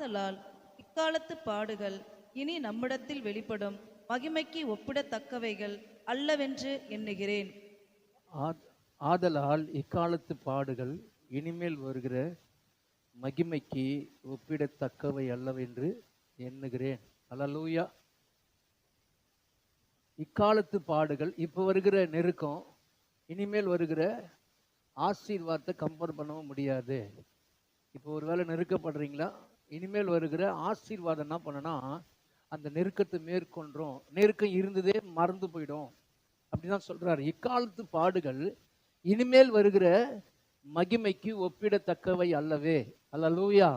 ஆதலால் இக்காலத்து பாடுகள் இனி நம்மிடத்தில் வெளிப்படும் மகிமைக்கு ஒப்பிடத்தக்கவைகள் அல்லவென்று எண்ணுகிறேன். ஆதலால் இக்காலத்து பாடுகள் இனிமேல் வருகிற மகிமைக்கு ஒப்பிடத்தக்கவை அல்லவென்று எண்ணுகிறேன். அல்லேலூயா. இக்காலத்து பாடுகள், இப்போ வருகிற நெருக்கம் இனிமேல் வருகிற ஆசீர்வாதத்தை கம்பேர் பண்ணவும் முடியாது. இப்போ ஒருவேளை நெருக்கப்படுறீங்களா, இனிமேல் வருகிற ஆசீர்வாதம் என்ன பண்ணனா அந்த நெருக்கத்தை மேற்கொண்டோம், நெருக்கம் இருந்ததே மறந்து போயிடும் அப்படிதான் சொல்றாரு. இக்காலத்து பாடுகள் இனிமேல் வருகிற மகிமைக்கு ஒப்பிடத்தக்கவை அல்லவே. அல்லேலூயா.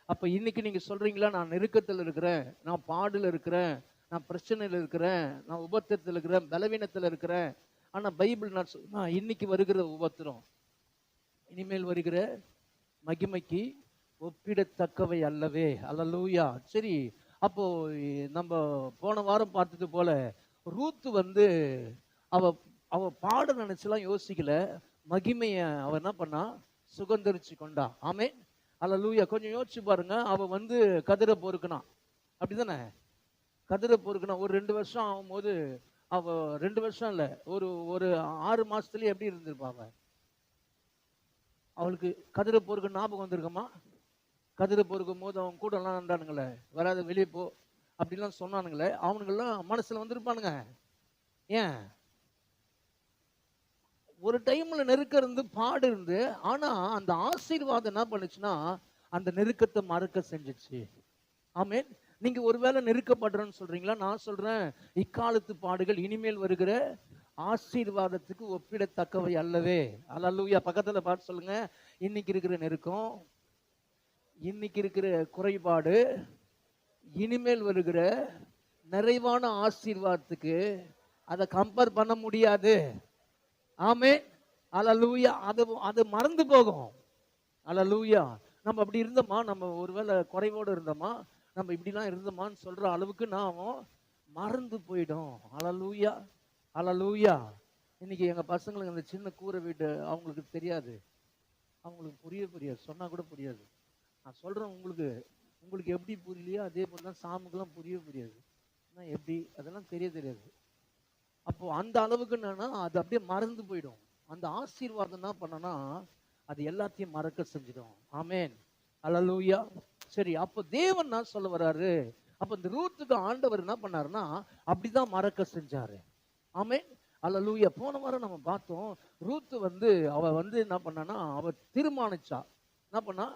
அப்ப இன்னைக்கு நீங்க சொல்றீங்களா, நான் நெருக்கத்தில் இருக்கிறேன், நான் பாடுல இருக்கிறேன், நான் பிரச்சனையில் இருக்கிறேன், நான் உபத்திரத்தில் இருக்கிறேன், பலவீனத்தில் இருக்கிறேன். ஆனா பைபிள் நான் சொன்னா இன்னைக்கு வருகிற உபத்திரம் இனிமேல் வருகிற மகிமைக்கு ஒப்பிடத்தக்கவை அல்லவே. அல்லேலூயா. சரி, அப்போ நம்ம போன வாரம் பார்த்தது போல ரூத்து வந்து அவ அவ பாட நினைச்செல்லாம் யோசிக்கல, மகிமைய அவ என்ன பண்ணா, சுகந்தரிச்சு கொண்டா. ஆமென். அல்லேலூயா. கொஞ்சம் யோசிச்சு பாருங்க. அவ வந்து கதிரை பொறுக்கனா, அப்படிதானே? கதிரை பொறுக்கனா ஒரு 2 வருஷம் ஆகும்போது, அவ 2 வருஷம் இல்ல, ஒரு ஒரு 6 மாசத்துலயே எப்படி இருந்திருப்பா அவ? அவளுக்கு கதிரை பொறுக்க ஞாபகம் வந்திருக்குமா? கதிரை பொறுக்கும் போது அவன் கூட எல்லாம் இருந்தானுங்களே, வராத வெளியே போ அப்படிலாம் சொன்னானுங்களே, அவனுங்கெல்லாம் மனசுல வந்திருப்பானுங்க. ஏன்? ஒரு டைம்ல நெருக்கம் இருந்து பாடு இருந்து, ஆனா அந்த ஆசீர்வாதம் என்ன பண்ணுச்சுன்னா அந்த நெருக்கத்தை மறக்க செஞ்சிச்சு. ஆமென். நீங்க ஒருவேளை நெருக்கப்படுறேன்னு சொல்றீங்களா? நான் சொல்றேன், இக்காலத்து பாடுகள் இனிமேல் வருகிற ஆசீர்வாதத்துக்கு ஒப்பிடத்தக்கவை அல்லவே. அல்லேலூயா. பக்கத்துல பார்த்து சொல்லுங்க, இன்னைக்கு இருக்கிற நெருக்கம், இன்னைக்கு இருக்கிற குறைபாடு இனிமேல் வருகிற நிறைவான ஆசீர்வாதத்துக்கு அதை கம்பேர் பண்ண முடியாது. ஆமென். அல்லேலூயா. அது மறந்து போகும். அல்லேலூயா. நம்ம அப்படி இருந்தோமா, நம்ம ஒருவேளை குறைவோடு இருந்தோமா, நம்ம இப்படிலாம் இருந்தோமான்னு சொல்ற அளவுக்கு நாம் மறந்து போயிடும். அல்லேலூயா. அல்லேலூயா. இன்னைக்கு எங்க பசங்களுக்கு அந்த சின்ன கூரை வீடு அவங்களுக்கு தெரியாது, அவங்களுக்கு புரியாது, சொன்னா கூட புரியாது. நான் சொல்றேன், உங்களுக்கு எப்படி புரியலையோ அதே போல தான் சாமுக்கெல்லாம் புரியாது. எப்படி அதெல்லாம் தெரியாது. அப்போ அந்த அளவுக்கு என்னன்னா அது அப்படியே மறந்து போயிடும். அந்த ஆசீர்வாதம் என்ன பண்ணனா அது எல்லாத்தையும் மறக்க செஞ்சிடும். ஆமென். அல்லேலூயா. சரி, அப்போ தேவன் என்ன சொல்ல வர்றாரு, அப்ப இந்த ரூத்துக்கு ஆண்டவர் என்ன பண்ணாருன்னா அப்படிதான் மறக்க செஞ்சாரு. ஆமென். அல்லேலூயா. போன வாரம் நம்ம பார்த்தோம், ரூத்து வந்து அவ வந்து என்ன பண்ணானா, அவ தீர்மானிச்சா, என்ன பண்ணா,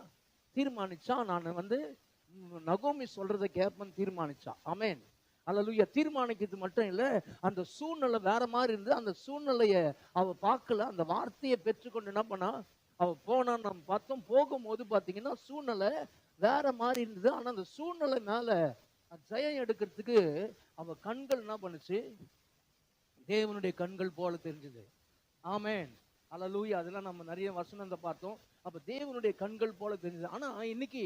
தீர்மானிச்சா நான் வந்து நகோமி சொல்றதை கேட்பேன்னு தீர்மானிச்சா. ஆமென். அல்லேலூயா. தீர்மானிக்கிறது மட்டும் இல்ல, அந்த சூழ்நிலை வேற மாதிரி இருந்து அந்த சூழ்நிலைய அவ பார்க்கல, அந்த வார்த்தையை பெற்றுக்கொண்டு என்ன பண்ணா அவ போனான்னு நம்ம பார்த்தோம். போகும்போது பாத்தீங்கன்னா சூழ்நிலை வேற மாதிரி இருந்தது. ஆனா அந்த சூழ்நிலை மேல ஜெயம் எடுக்கிறதுக்கு அவ கண்கள் என்ன பண்ணுச்சு, தேவனுடைய கண்கள் போல தெரிஞ்சது. ஆமென். அல்லேலூயா. அதெல்லாம் நம்ம நிறைய வசனத்தை பார்த்தோம். அப்ப தேவனுடைய கண்கள் போல தெரிஞ்சது. ஆனா இன்னைக்கு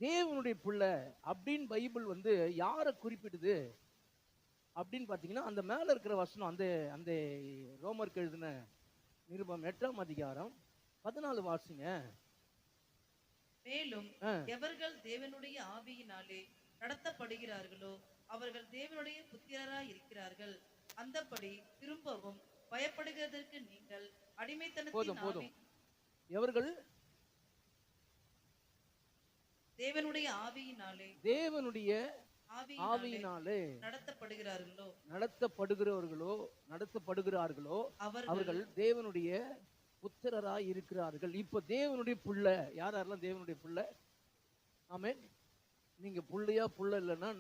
தேவனுடைய பிள்ளை அப்படின்னு பைபிள் வந்து யாரை குறிப்பிடுது அப்படின்னு பாத்தீங்கன்னா, அந்த மேல இருக்கிற வசனம், அந்த அந்த ரோமருக்கு எழுதின நிருபம் 8ஆம் அதிகாரம் 14 வாசிங்க. மேலும் எவர்கள் தேவனுடைய ஆவியினாலே நடத்தப்படுகிறார்களோ அவர்கள் தேவனுடைய புத்திரராய் இருக்கிறார்கள். அந்தபடி திரும்பவும் பயப்படுகிறதற்கு நீங்கள் அடிமைத்தனத்தின் போதும். எவர்கள் தேவனுடைய ஆவியினாலே நடத்தப்படுகிறார்களோ அவர்கள் தேவனுடைய புத்திரராய் இருக்கிறார்கள். இப்ப தேவனுடைய புள்ள யாரெல்லாம் தேவனுடைய புள்ள? ஆமென். நீங்க புள்ளையா புள்ள இல்லைன்னா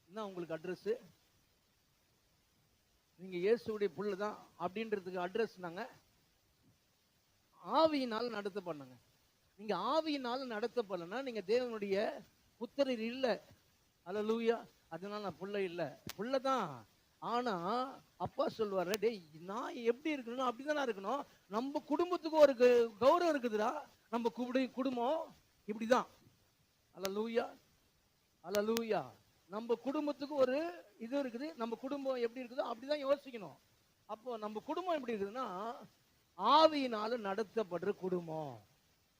என்ன உங்களுக்கு அட்ரஸ்? நீங்க இயேசுடைய புள்ள தான் அப்படின்றதுக்கு அட்ரஸ் நாங்க ஆவியினால் நடத்தப்படணுங்க. நீங்க ஆவியினால நடத்தப்படலன்னா நீங்க தேவனுடைய புத்திரர் இல்லை. அல்லேலூயா. அதனால நான் புள்ள இல்லை, புள்ளதான். ஆனா அப்பா சொல்லுவாரு, டேய் நான் எப்படி இருக்கணும் அப்படிதானே இருக்கணும். நம்ம குடும்பத்துக்கு ஒரு கௌரவம் இருக்குதுடா, நம்ம குடும்பம் இப்படிதான். அல்லேலூயா. அல்லேலூயா. நம்ம குடும்பத்துக்கு ஒரு இது இருக்குது, நம்ம குடும்பம் எப்படி இருக்குதோ அப்படிதான் யோசிக்கணும். அப்போ நம்ம குடும்பம் எப்படி இருக்குதுன்னா ஆவியினால நடத்தப்படுற குடும்பம்.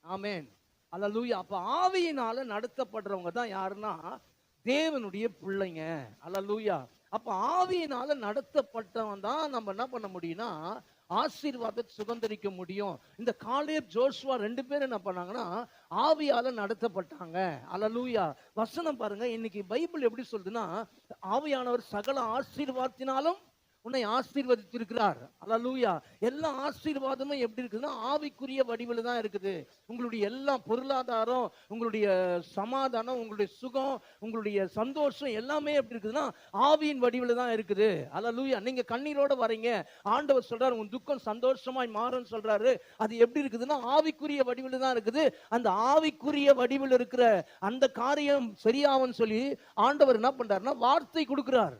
ஆமென். அல்லேலூயா. அப்ப ஆவியினால நடத்தப்படுறவங்க தான் யாருன்னா தேவனுடைய பிள்ளைங்க. அல்லேலூயா. அப்ப ஆவியினால நடத்தப்பட்டவன் தான் நம்ம என்ன பண்ண முடியும்னா ஆசீர்வாதத்தை சுதந்திரிக்க முடியும். இந்த காலேப் ஜோஷுவா 2 பேரும் என்ன பண்ணாங்கன்னா ஆவியால நடத்தப்பட்டாங்க. அல்லேலூயா. வசனம் பாருங்க, இன்னைக்கு பைபிள் எப்படி சொல்லுதுன்னா ஆவியானவர் சகல ஆசீர்வாதத்தினாலும் உன்னை ஆசீர்வதித்திருக்கிறார். அல்லேலூயா. எல்லா ஆசீர்வாதமும் எப்படி இருக்குதுன்னா ஆவிக்குரிய வடிவில் தான் இருக்குது. உங்களுடைய எல்லா பொருளாதாரம், உங்களுடைய சமாதானம், உங்களுடைய சுகம், உங்களுடைய சந்தோஷம் எல்லாமே எப்படி இருக்குதுன்னா ஆவியின் வடிவில் தான் இருக்குது. அல்லேலூயா. நீங்க கண்ணீரோட வரீங்க, ஆண்டவர் சொல்றாரு உன் துக்கம் சந்தோஷமாய் மாறும்னு சொல்றாரு. அது எப்படி இருக்குதுன்னா ஆவிக்குரிய வடிவில் தான் இருக்குது. அந்த ஆவிக்குரிய வடிவில் இருக்கிற அந்த காரியம் சரியாவுன்னு சொல்லி ஆண்டவர் என்ன பண்றாருன்னா வார்த்தை கொடுக்கிறார்.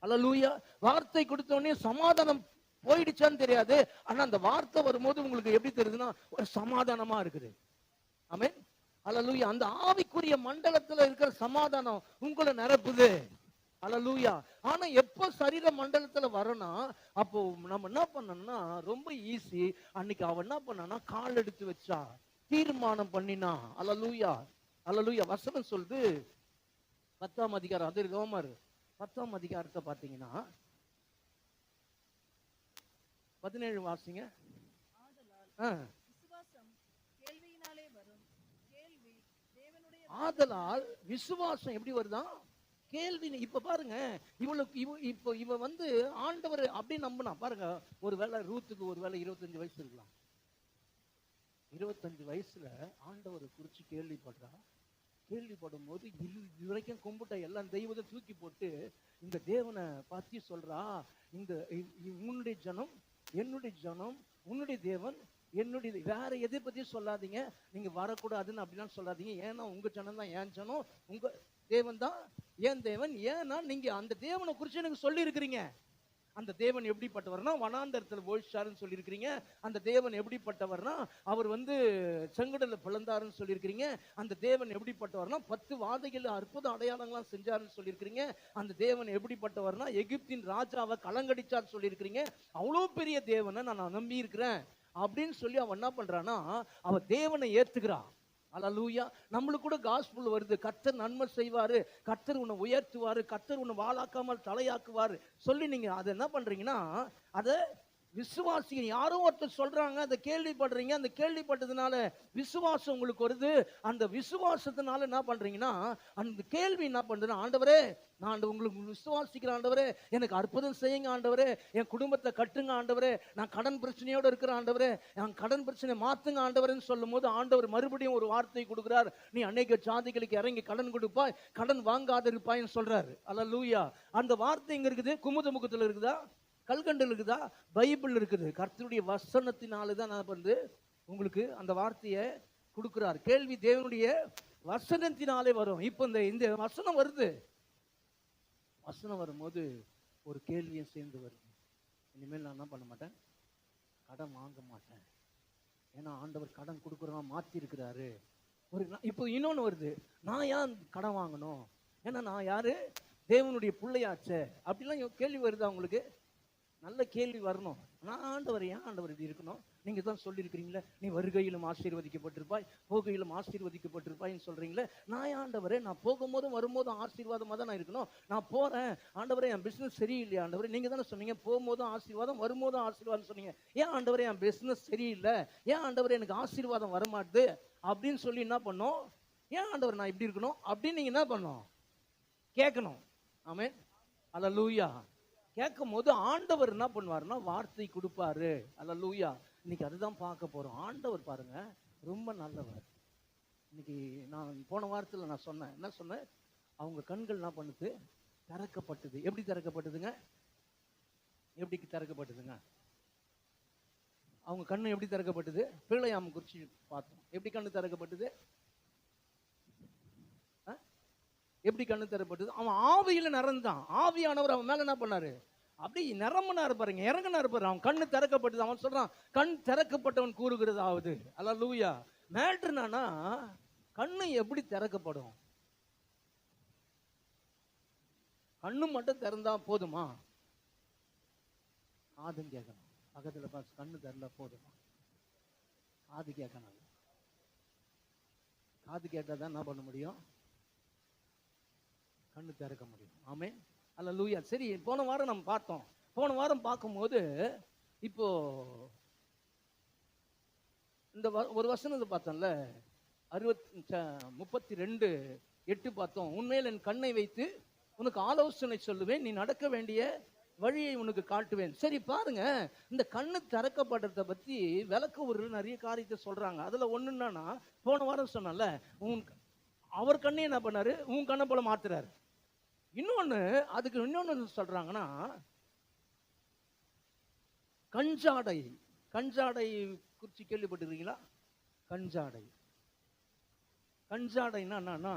அல்லேலூயா. வார்த்தை கொடுத்த உடனே சமாதானம் போயிடுச்சான்னு தெரியாது, ஆனா அந்த வார்த்தை வரும்போது உங்களுக்கு எப்படி தெரியுதுன்னா ஒரு சமாதானமா இருக்குது. ஆமென். அல்லேலூயா. அந்த ஆவிக்குரிய மண்டலத்துல இருக்கிற சமாதானம் உங்களை நிரப்புது. அல்லேலூயா. ஆனா எப்ப சரீர மண்டலத்துல வரணும், அப்போ நம்ம என்ன பண்ணணும்னா ரொம்ப ஈஸி. அன்னைக்கு அவன் என்ன பண்ணானா கால் எடுத்து வச்சா, தீர்மானம் பண்ணினா. அல்லேலூயா. அல்லேலூயா. வசனம் சொல்லுது 10ஆம் அதிகாரம், அது ரோமர் 10ஆம் அதிகாரத்தை பார்த்தீங்கன்னா 17 வாசிங்க. ஆதலால் விசுவாசம் எப்படி வருதான் கேள்வி. இப்ப பாருங்க, இவ வந்து ஆண்டவர் அப்படி நம்பினா பாருங்க. ஒருவேளை ரூத்துக்கு ஒருவேளை 25 வயசு இருக்கலாம். 25 வயசுல ஆண்டவரை குறிச்சு கேள்விப்படும் போது இது வரைக்கும் கும்பிட்ட எல்லாம் தெய்வத்தை தூக்கி போட்டு இந்த தேவனை பத்தி சொல்றா. இந்த உன்னுடைய ஜனம் என்னுடைய ஜனம், உன்னுடைய தேவன் என்னுடைய, வேற எதை பத்தியும் சொல்லாதீங்க, நீங்க வரக்கூடாதுன்னு அப்படிலாம் சொல்லாதீங்க. ஏன்னா உங்க ஜனம் தான் என் ஜனம், உங்க தேவன் தான் என் தேவன். ஏன்னா நீங்க அந்த தேவனை குறிச்சு எனக்கு சொல்லி இருக்கிறீங்க. அந்த தேவன் எப்படிப்பட்டவர்னா வனாந்தரத்தில் போயிச்சாருன்னு சொல்லியிருக்கிறீங்க. அந்த தேவன் எப்படிப்பட்டவர்னா அவர் வந்து செங்கடல பிளந்தாருன்னு சொல்லியிருக்கிறீங்க. அந்த தேவன் எப்படிப்பட்டவர்னா 10 வாதைகள் அற்புத அடையாளங்களாம் செஞ்சாருன்னு சொல்லியிருக்கிறீங்க. அந்த தேவன் எப்படிப்பட்டவர்னா எகிப்தின் ராஜாவை கலங்கடிச்சான்னு சொல்லியிருக்கிறீங்க. அவ்வளோ பெரிய தேவனை நான் நம்பி இருக்கிறேன் அப்படின்னு சொல்லி அவன் என்ன பண்றான்னா அவன் தேவனை ஏத்துக்கிறான். அல்லேலூயா. நம்மளுக்கு கூட காஸ்பல் வருது, கர்த்தர் நன்மை செய்வாரு, கர்த்தர் உன்னை உயர்த்துவாரு, கர்த்தர் உன்னை வாளாக்காமல் தலையாக்குவாரு சொல்லி நீங்க அதை என்ன பண்றீங்கன்னா அதை விசுவாசிங்க. யாரோ ஒருத்தர் சொல்றாங்க, அதை கேள்விப்படுறீங்க. அந்த கேள்விப்பட்டதுனால விசுவாசம் உங்களுக்கு வருது. அந்த விசுவாசத்தினால என்ன பண்றீங்கன்னா அந்த கேள்வி என்ன பண்றதுன்னா ஆண்டவரே நான் உங்களுக்கு விசுவாசிக்கிறேன் ஆண்டவரே, எனக்கு அற்புதம் செய்யுங்க ஆண்டவரே, என் குடும்பத்தை கட்டுங்க ஆண்டவரே, நான் கடன் பிரச்சனையோடு இருக்கிற ஆண்டவரே, என் கடன் பிரச்சனை மாத்துங்க ஆண்டவரேன்னு சொல்லும் போது ஆண்டவர் மறுபடியும் ஒரு வார்த்தை கொடுக்கிறார். நீ அநேக ஜாதிகளுக்கு இறங்கி கடன் கொடுப்பாய், கடன் வாங்காத இருப்பாய்ன்னு சொல்றாரு. அல்லேலூயா. அந்த வார்த்தை எங்க இருக்குது? குமுதமுகத்துல இருக்குதா, கல்கண்டில் இருக்குதா? பைபிள் இருக்குது. கர்த்தருடைய வசனத்தினாலதான் நான் வந்து உங்களுக்கு அந்த வார்த்தையை கொடுக்கிறார். கேள்வி தேவனுடைய வசனத்தினாலே வரும். இப்போ இந்த வசனம் வருது, வசனம் வரும்போது ஒரு கேள்வியும் சேர்ந்து வருது. இனிமேல் நான் என்ன பண்ண மாட்டேன், கடன் வாங்க மாட்டேன். ஏன்னா ஆண்டவர் கடன் கொடுக்குறவங்க மாற்றி இருக்கிறாரு. இப்போ இன்னொன்று வருது, நான் ஏன் கடன் வாங்கணும், ஏன்னா நான் யாரு, தேவனுடைய பிள்ளையாச்சே. அப்படிலாம் கேள்வி வருதா உங்களுக்கு? நல்ல கேள்வி வரணும். நான் ஆண்டவர் ஏன் ஆண்டவர் இப்படி இருக்கணும்? நீங்க தான் சொல்லியிருக்கிறீங்களே, நீ வருகையிலும் ஆசீர்வதிக்கப்பட்டிருப்பாய், போகையிலும் ஆசீர்வதிக்கப்பட்டிருப்பாய்ன்னு சொல்றீங்களே. நான் ஆண்டவரே, நான் போகும்போதும் வரும்போதும் ஆசீர்வாதமாக தான் நான் இருக்கணும். நான் போறேன் ஆண்டவரே, என் பிசினஸ் சரியில்லையா ஆண்டவரே? நீங்க தானே சொன்னீங்க போகும்போதும் ஆசீர்வாதம் வரும்போதும் ஆசீர்வாதம் சொன்னீங்க. ஏன் ஆண்டவரே என் பிசினஸ் சரியில்லை, ஏன் ஆண்டவரே எனக்கு ஆசீர்வாதம் வரமாட்டுது அப்படின்னு சொல்லி என்ன பண்ணோம், ஏன் ஆண்டவர் நான் இப்படி இருக்கணும் அப்படின்னு நீங்க என்ன பண்ணணும், கேட்கணும். ஆமென். அல்லேலூயா. கேட்கும் போது ஆண்டவர் என்ன பண்ணுவாருன்னா வார்த்தை கொடுப்பாரு. அல்லேலூயா. இன்னைக்கு அதுதான் பார்க்க போறோம். ஆண்டவர் பாருங்க ரொம்ப நல்லவர். இன்னைக்கு நான் போன வாரத்தில் நான் சொன்னேன், என்ன சொன்னேன், அவங்க கண்கள் என்ன பண்ணுது, திறக்கப்பட்டது. எப்படி திறக்கப்பட்டதுங்க? எப்படி திறக்கப்பட்டதுங்க? அவங்க கண்ணு எப்படி திறக்கப்பட்டது? பிள்ளையாம குறிச்சு பார்த்தோம். எப்படி கண்ணு திறக்கப்பட்டது? எப்படி கண்ணு திறப்பட்டது? அவன் ஆவியில நிறந்தான். ஆவியானவர் அவன் மேல என்ன பண்ணாரு, அப்படி நிரம்பினாரு பாருங்க, இறங்கினாரு பாரு. அவன் கண்ணு திறக்கப்பட்டது. அவன் சொல்றான் கண் திறக்கப்பட்டவன் கூறுகிறதாவது. அல்லேலூயா. மேட்ரு என்னன்னா கண்ணு எப்படி திறக்கப்படும்? கண்ணு மட்டும் திறந்தா போதுமா? காதும் கேட்கணும். பக்கத்துல பார்த்து கண்ணு திறந்தா போதுமா? காது கேட்கணும். காது கேட்டால் தான் என்ன பண்ண முடியும்? கண்ணு திறக்க முடியும். ஆமென், அல்லேலூயா. சரி, போன வாரம் நம்ம பார்த்தோம். போன வாரம் பார்க்கும்போது இப்போ இந்த ஒரு வசனத்தை பார்த்தோம்ல, 32:8 பார்த்தோம். உண்மையில் என் கண்ணை வைத்து உனக்கு ஆலோசனை சொல்லுவேன், நீ நடக்க வேண்டிய வழியை உனக்கு காட்டுவேன். சரி பாருங்க, இந்த கண்ணு திறக்கப்படுறத பத்தி விளக்க ஒரு நிறைய காரியத்தை சொல்றாங்க. அதுல ஒண்ணு என்னன்னா, போன வாரம் சொன்னல, அவர் கண்ணை என்ன பண்ணாரு, உன் கண்ணை போல மாத்துறாரு. இன்னொன்னு, அதுக்கு இன்னொன்னு சொல்றாங்கன்னா, கஞ்சாடை. கஞ்சாடை குறிச்சு கேள்விப்பட்டிருக்கீங்களா? கஞ்சாடை. கஞ்சாடைன்னா என்னன்னா,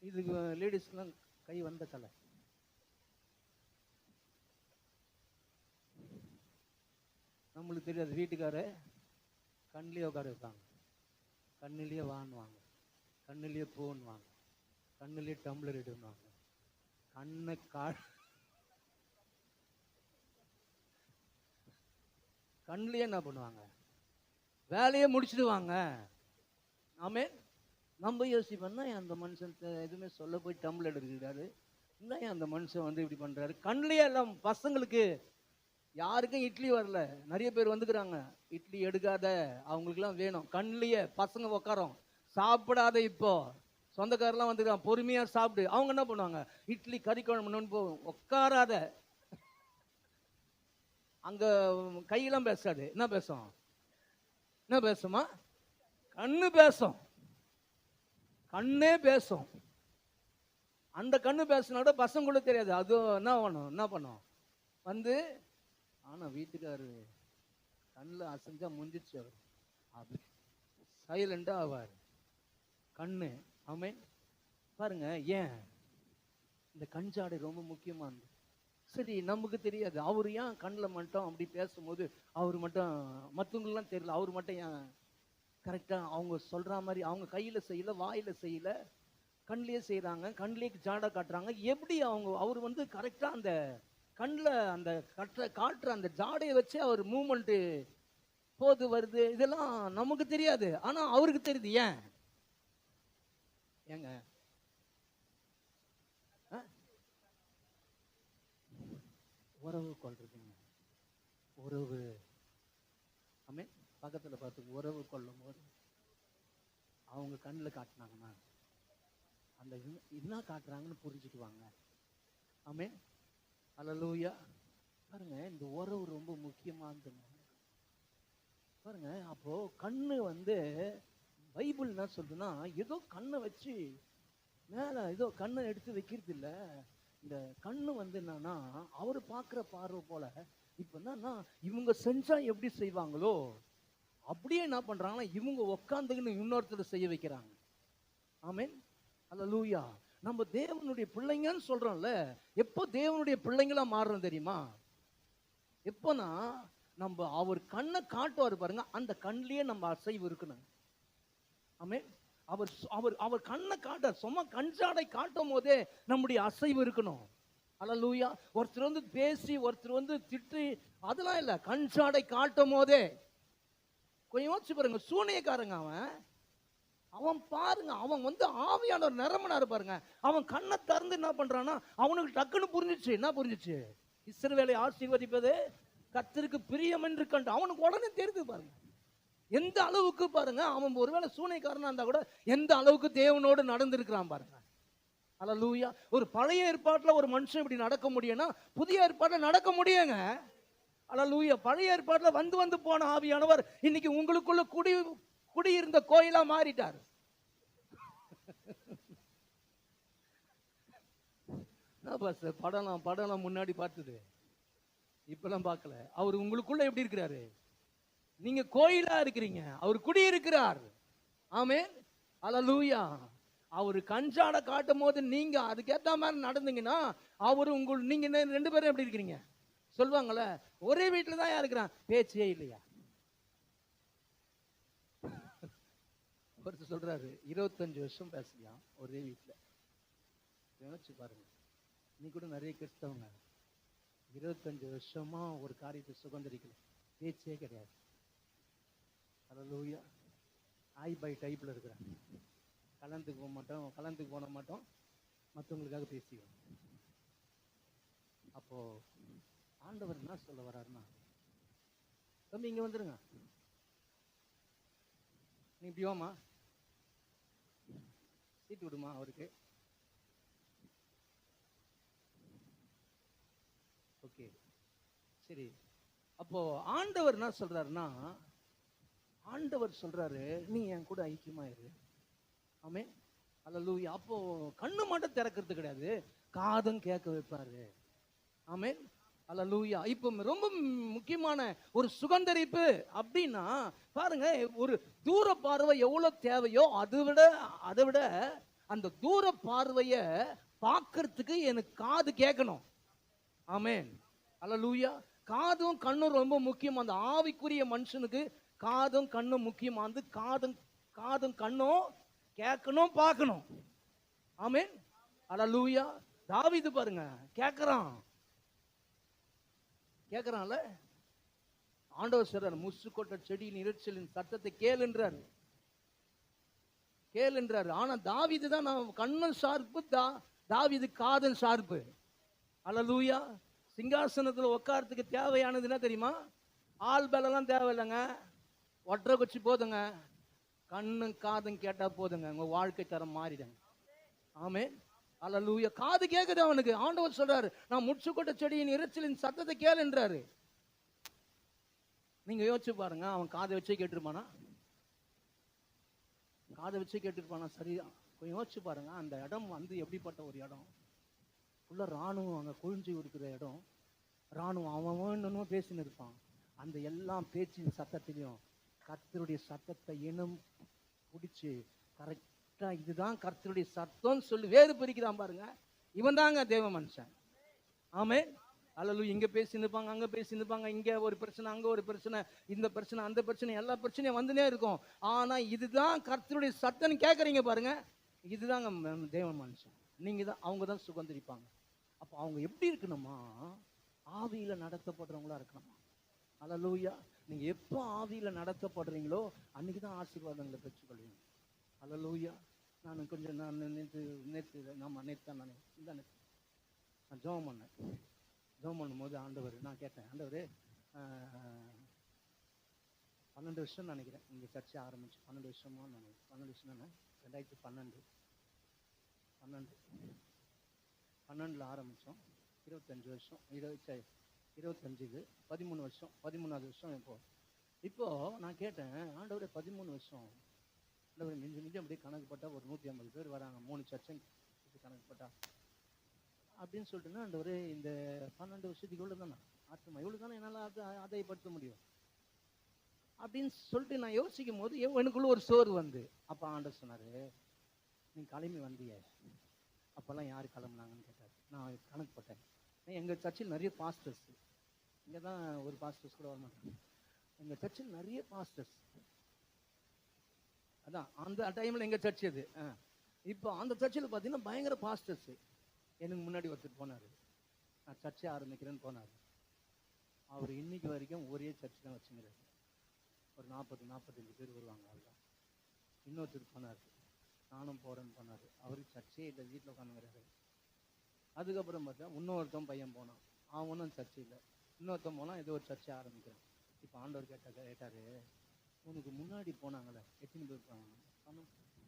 இதுக்கு லேடிஸ்லாம் கை வந்த கலை. நம்மளுக்கு தெரியாது. வீட்டுக்கார கண்ணிலேயே உட்கார வைப்பாங்க, கண்ணிலேயே வாங்குவாங்க, கண்ணிலேயே போன்னுவாங்க, கண்ணிலேயே டம்ளர் இடுவாங்க, கண்ணை கண்ணிலேயே என்ன பண்ணுவாங்க, வேலையை முடிச்சிடுவாங்க. ஆமே, நம்ம யோசிப்போம்னா அந்த மனுஷன் எதுவுமே சொல்ல போய் டம்ளர் எடுக்கிறாரு, இல்லை அந்த மனுஷன் வந்து இப்படி பண்றாரு. கண்ணிலேயே எல்லாம் பசங்களுக்கு யாருக்கும் இட்லி வரல, நிறைய பேர் வந்துக்கிறாங்க, இட்லி எடுக்காத, அவங்களுக்குலாம் வேணும். கண்ணிலேயே பசங்க உட்காரோம், சாப்பிடாத. இப்போ சொந்தக்காரெல்லாம் வந்துக்கிறாங்க, பொறுமையா சாப்பிடு. அவங்க என்ன பண்ணுவாங்க, இட்லி கறி குழம்பு போகும், உட்காராத. அங்க கையெல்லாம் பேசாது, என்ன பேசும்? என்ன பேசுமா? கண்ணு பேசும். கண்ணே பேசும். அந்த கண்ணு பேசினோட பசங்க தெரியாது. அது என்ன பண்ணும் வந்து, ஆனா வீட்டுக்காரு கண்ணில் அசைஞ்சா முடிஞ்சிச்சு, அவர் அப்படி சைலண்டா ஆவார் கண்ணு. ஆமே, பாருங்க, ஏன் இந்த கஞ்சாடை ரொம்ப முக்கியமானது. சரி, நமக்கு தெரியாது, அவரு ஏன் கண்ணில் மட்டும் அப்படி பேசும்போது அவர் மட்டும், மற்றவங்களுக்குலாம் தெரியல, அவர் மட்டும் ஏன் கரெக்டா அவங்க சொல்ற மாதிரி அவங்க கையில செய்யல, வாயில செய்யல, கண்ணிலேயே செய்யறாங்க, கண்ணிலேயே ஜாடா காட்டுறாங்க. எப்படி அவர் வந்து கரெக்டா அந்த கண்ணில் அந்த காட்டுற அந்த ஜாடையை வச்சு அவர் மூவ்மெண்ட் போது வருது, இதெல்லாம் நமக்கு தெரியாது, ஆனா அவருக்கு தெரியுது. ஏன்? ஏங்க, உறவு கொள்றதுங்க, உறவு. ஆமே, பக்கத்துல பார்த்து உறவு கொள்ளும் போது அவங்க கண்ணில் காட்டினாங்கன்னா அந்த என்ன காட்டுறாங்கன்னு புரிஞ்சுக்குவாங்க. ஆமே, அல்லேலூயா. பாருங்க, இந்த உறவு ரொம்ப முக்கியமானதுங்க. பாருங்க, அப்போ கண்ணு வந்து பைபிள் என்ன சொல்றதுன்னா, ஏதோ கண்ணை வச்சு மேல ஏதோ கண்ணை எடுத்து வைக்கிறது இல்ல. இந்த கண்ணு வந்து என்னன்னா, அவரு பார்க்குற பார்வை போல. இப்ப என்னன்னா, இவங்க செஞ்சா எப்படி செய்வாங்களோ அப்படியே என்ன பண்றாங்கன்னா, இவங்க உக்காந்துக்குன்னு இன்னொருத்தர் செய்ய வைக்கிறாங்க. ஆமென், அல்லேலூயா. நம்ம தேவனுடைய பிள்ளைங்கன்னு சொல்றோம்ல, எப்போ தேவனுடைய பிள்ளைங்களா மாறுறோம் தெரியுமா? எப்போனா, நம்ம அவர் கண்ணை காட்டுவாரு பாருங்க, அந்த கண்ணிலேயே நம்ம அசைவு இருக்கணும். ஆமென். அவர் அவர் அவர் கண்ணை காட்ட, சும்மா கஞ்சாடை காட்டும் போதே நம்முடைய அசைவு இருக்கணும். அல்லேலூயா. ஒருத்தர் வந்து பேசி, ஒருத்தர் வந்து திட்டி, அதெல்லாம் இல்ல, கஞ்சாடை காட்டும் போதே. கொஞ்சம் யோசிச்சு பாருங்க, சூனியக்காரங்க அவன் பாருங்க, அவன் வந்து ஆவியானவர் நிரம்பினாரு பாருங்க. அவன் கண்ணை திறந்து என்ன பண்றான்னா, அவனுக்கு டக்குன்னு புரிஞ்சிச்சு. என்ன புரிஞ்சிச்சு? இஸ்ரவேலை ஆசீர்வதிப்பது கர்த்தருக்கு பிரியம் என்று கண்டு அவனுக்கு உடனே தெரியுது பாருங்க. எந்த அளவுக்கு பாருங்க, அவன் ஒருவேளை சூனியக்காரனா இருந்தா கூட எந்த அளவுக்கு தேவனோடு நடந்திருக்கிறான் பாருங்க. அல்லேலூயா. ஒரு பழைய ஏற்பாட்டுல ஒரு மனுஷன் இப்படி நடக்க முடியும்னா புதிய ஏற்பாட்டுல நடக்க முடியுங்க. அல்லேலூயா. பழைய ஏற்பாட்டுல வந்து வந்து போன ஆவியானவர் இன்னைக்கு உங்களுக்குள்ள குடியிருந்த கோயிலா மாறிட்டார். படம் முன்னாடி பார்த்தது, இப்பெல்லாம் பார்க்கல. அவர் உங்களுக்குள்ள எப்படி இருக்கிறாரு? நீங்க கோயிலா இருக்கிறீங்க, அவர் குடியிருக்கிறார். ஆமென், அல்லேலூயா. அவரு கஞ்சாட காட்டும் போது நீங்க அதுக்கேற்ற மாதிரி நடந்தீங்கன்னா அவரு நீங்க ரெண்டு பேரும் எப்படி இருக்கிறீங்க சொல்லுவாங்கல்ல, ஒரே வீட்டுல தான் இருக்கிறான், பேச்சே இல்லையா? ஒருத்தர் சொல்றாரு, 25 வருஷம் பேசலாம் ஒரே வீட்டுல. யோசிச்சு பாருங்க, நீ கூட நிறைய கிறிஸ்தவங்க 25 வருஷமா ஒரு காரியத்தை சுதந்திரிக்கல, பேச்சே கிடையாது. அல்லேலூயா. ஐ பை டைப்ல இருக்கிறேன். கல்யாணத்துக்கு போக மாட்டோம், கல்யாணத்துக்கு போன மாட்டோம், மற்றவங்களுக்காக பேசிக்கிறோம். அப்போ ஆண்டவர் என்ன சொல்ல வர்றாருன்னா, தம்பி இங்க வந்துருங்க, நீ இப்படி வாமா, சீட்டு விடுமா அவருக்கு. ஓகே சரி. அப்போ ஆண்டவர் என்ன சொல்றாருன்னா, ஆண்டவர் சொல்றாரு நீ என் கூட ஐக்கியமா இரு. ஆமென், அல்லேலூயா. அப்போ கண்ணு மட்டும் திறக்கிறது கிடையாது, காதும் கேட்க வைப்பாரு. ஆமென், அல்லேலூயா. இப்போ ரொம்ப முக்கியமான ஒரு சுகந்தரிப்பு அப்படின்னா பாருங்க, ஒரு தூர பார்வை எவ்வளவு தேவையோ அதை விட அந்த தூர பார்வைய பார்க்கறதுக்கு எனக்கு காது கேட்கணும். ஆமென், அல்லேலூயா. காதும் கண்ணும் ரொம்ப முக்கியம். அந்த ஆவிக்குரிய மனுஷனுக்கு காதும் கண்ணும் முக்கியம். அந்த காதும் கண்ணும் கேட்கணும், பார்க்கணும். ஆமென், அல்லேலூயா. தாவீது பாருங்க கேட்கறான்ல, ஆண்டவர் சொல்றார், முசுக்கொட்ட செடியின் இரைச்சலின் சத்தத்தை கேளுன்றாரு. ஆனா தாவீது தான் கண்ணும் ஷார்ப்பு, தாவீது காதும் ஷார்ப்பு. அல்லேலூயா. சிங்காசனத்துல உட்காரத்துக்கு தேவையானது என்ன தெரியுமா? ஆள் பலெல்லாம் தேவையில்லைங்க, ஒற்றை குச்சி போதுங்க, கண்ணும் காதும் கேட்டா போதுங்க, உங்க வாழ்க்கை தரம் மாறிடுங்க. ஆமென், அல்லேலூயா. காது கேக்குது அவனுக்கு. ஆண்டவர் சொல்றாரு, நான் முற்றுக்கொட்ட செடியின் இரைச்சலின் சத்தத்தை கேளுன்றாரு. நீங்க யோசிச்சு பாருங்க, அவன் காதை வச்சே கேட்டிருப்பானா? காதை வச்சே கேட்டிருப்பானா? சரிதான். கொஞ்சம் யோசிச்சு பாருங்க, அந்த இடம் வந்து எப்படிப்பட்ட ஒரு இடம். உள்ள ராணுவம் அங்க குழிஞ்சு இருக்கிற இடம். ராணுவம் அவன் பேசின்னு இருப்பான். அந்த எல்லாம் பேச்சின் சத்தத்திலையும் கர்த்தருடைய சத்தத்தை இனம் பிடிச்சு கரெக்டா இதுதான் கர்த்தருடைய சத்தம் சொல்லி வேறு பிரிக்கிறான் பாருங்க. இவன் தாங்க தேவ மனுஷன். ஆமென், அல்லேலூயா. இங்க பேசினிருப்பாங்க, அங்க பேசினிருப்பாங்க, இங்க ஒரு பிரச்சனை, அங்க ஒரு பிரச்சனை, இந்த பிரச்சனை, அந்த பிரச்சனை, எல்லா பிரச்சனையும் வந்துனே இருக்கும். ஆனா இதுதான் கர்த்தருடைய சத்தம் கேட்கறீங்க பாருங்க, இதுதாங்க தேவ மனுஷன். நீங்க தான், அவங்க தான் சுகந்தரிப்பாங்க. அப்போ அவங்க எப்படி இருக்கணுமா? ஆவியில நடத்தப்படுறவங்களா இருக்கணுமா? அல்லேலூயா. நீங்க எப்போ ஆவியில நடத்தப்படுறீங்களோ அன்னைக்கு தான் ஆசீர்வாதங்களை பெற்றுக்கொள்வீங்க. அல்லேலூயா. நான் கொஞ்சம் நேற்று நான் ஜெபம் பண்ணும்போது ஆண்டவர், நான் கேட்டேன், ஆண்டவர் 12 வருஷம் நினைக்கிறேன் இங்க சர்ச்சை ஆரம்பிச்சு. 12 வருஷமா 12 வருஷம் தானே, 2012 ஆரம்பிச்சோம். 25 வருஷம், 25 13 வருஷம், 13வது வருஷம். இப்போ நான் கேட்டேன், ஆண்டவரே 13 வருஷம், ஆண்டவரே மிஞ்சி அப்படியே கணக்கு போட்டா ஒரு 150 பேர் வராங்க, 3 சர்ச்சை கணக்கு போட்டா அப்படின்னு சொல்லிட்டுன்னா, ஆண்டவரே இந்த 12 வருஷத்துக்கு இவ்வளவு தானே ஆத்மா, இவ்வளவு தானே என்னால ஆதாயப்படுத்த முடியும் அப்படின்னு சொல்லிட்டு நான் யோசிக்கும் போது எனக்குள்ள ஒரு சோறு வந்து, அப்ப ஆண்டவர் சொன்னாரு, நீ கிளம்பி வந்திய, அப்பெல்லாம் யாரு கிளம்புனாங்கன்னு கேட்டாரு. நான் கணக்கு போட்டேன். எங்க சர்ச்சில் நிறைய பாஸ்டர்ஸ், இங்க தான் ஒரு பாஸ்டர்ஸ் கூட வரமாட்டாங்க. எங்க சர்ச்சில் நிறைய பாஸ்டர்ஸ், அதான் அந்த டைம்ல எங்க சர்ச் அது. இப்போ அந்த சர்ச்சில் பார்த்தீங்கன்னா பயங்கர பாஸ்டர்ஸ். எனக்கு முன்னாடி ஒருத்தர் போனாரு, நான் சர்ச்சை ஆரம்பிக்கிறேன்னு போனாரு. அவர் இன்னைக்கு வரைக்கும் ஒரே சர்ச் தான் வச்சுங்கிறாரு. ஒரு 40-45 பேர் வருவாங்க, அதுதான். இன்னொருத்தர் போனார், நானும் போறேன்னு போனாரு, அவருக்கு சர்ச்சே இல்லை, வீட்டில் உட்காந்துங்கிறாரு. அதுக்கப்புறம் பார்த்தா இன்னொருத்தன் பையன் போனான், அவனும் சர்ச்சை இல்லை. இன்னொருத்தன் போனா ஏதோ ஒரு சர்ச்சை ஆரம்பிக்கிறான். இப்போ ஆண்டவர் கேட்டாரு, உனக்கு முன்னாடி போனாங்களே எத்தனை பேர் போனாங்க?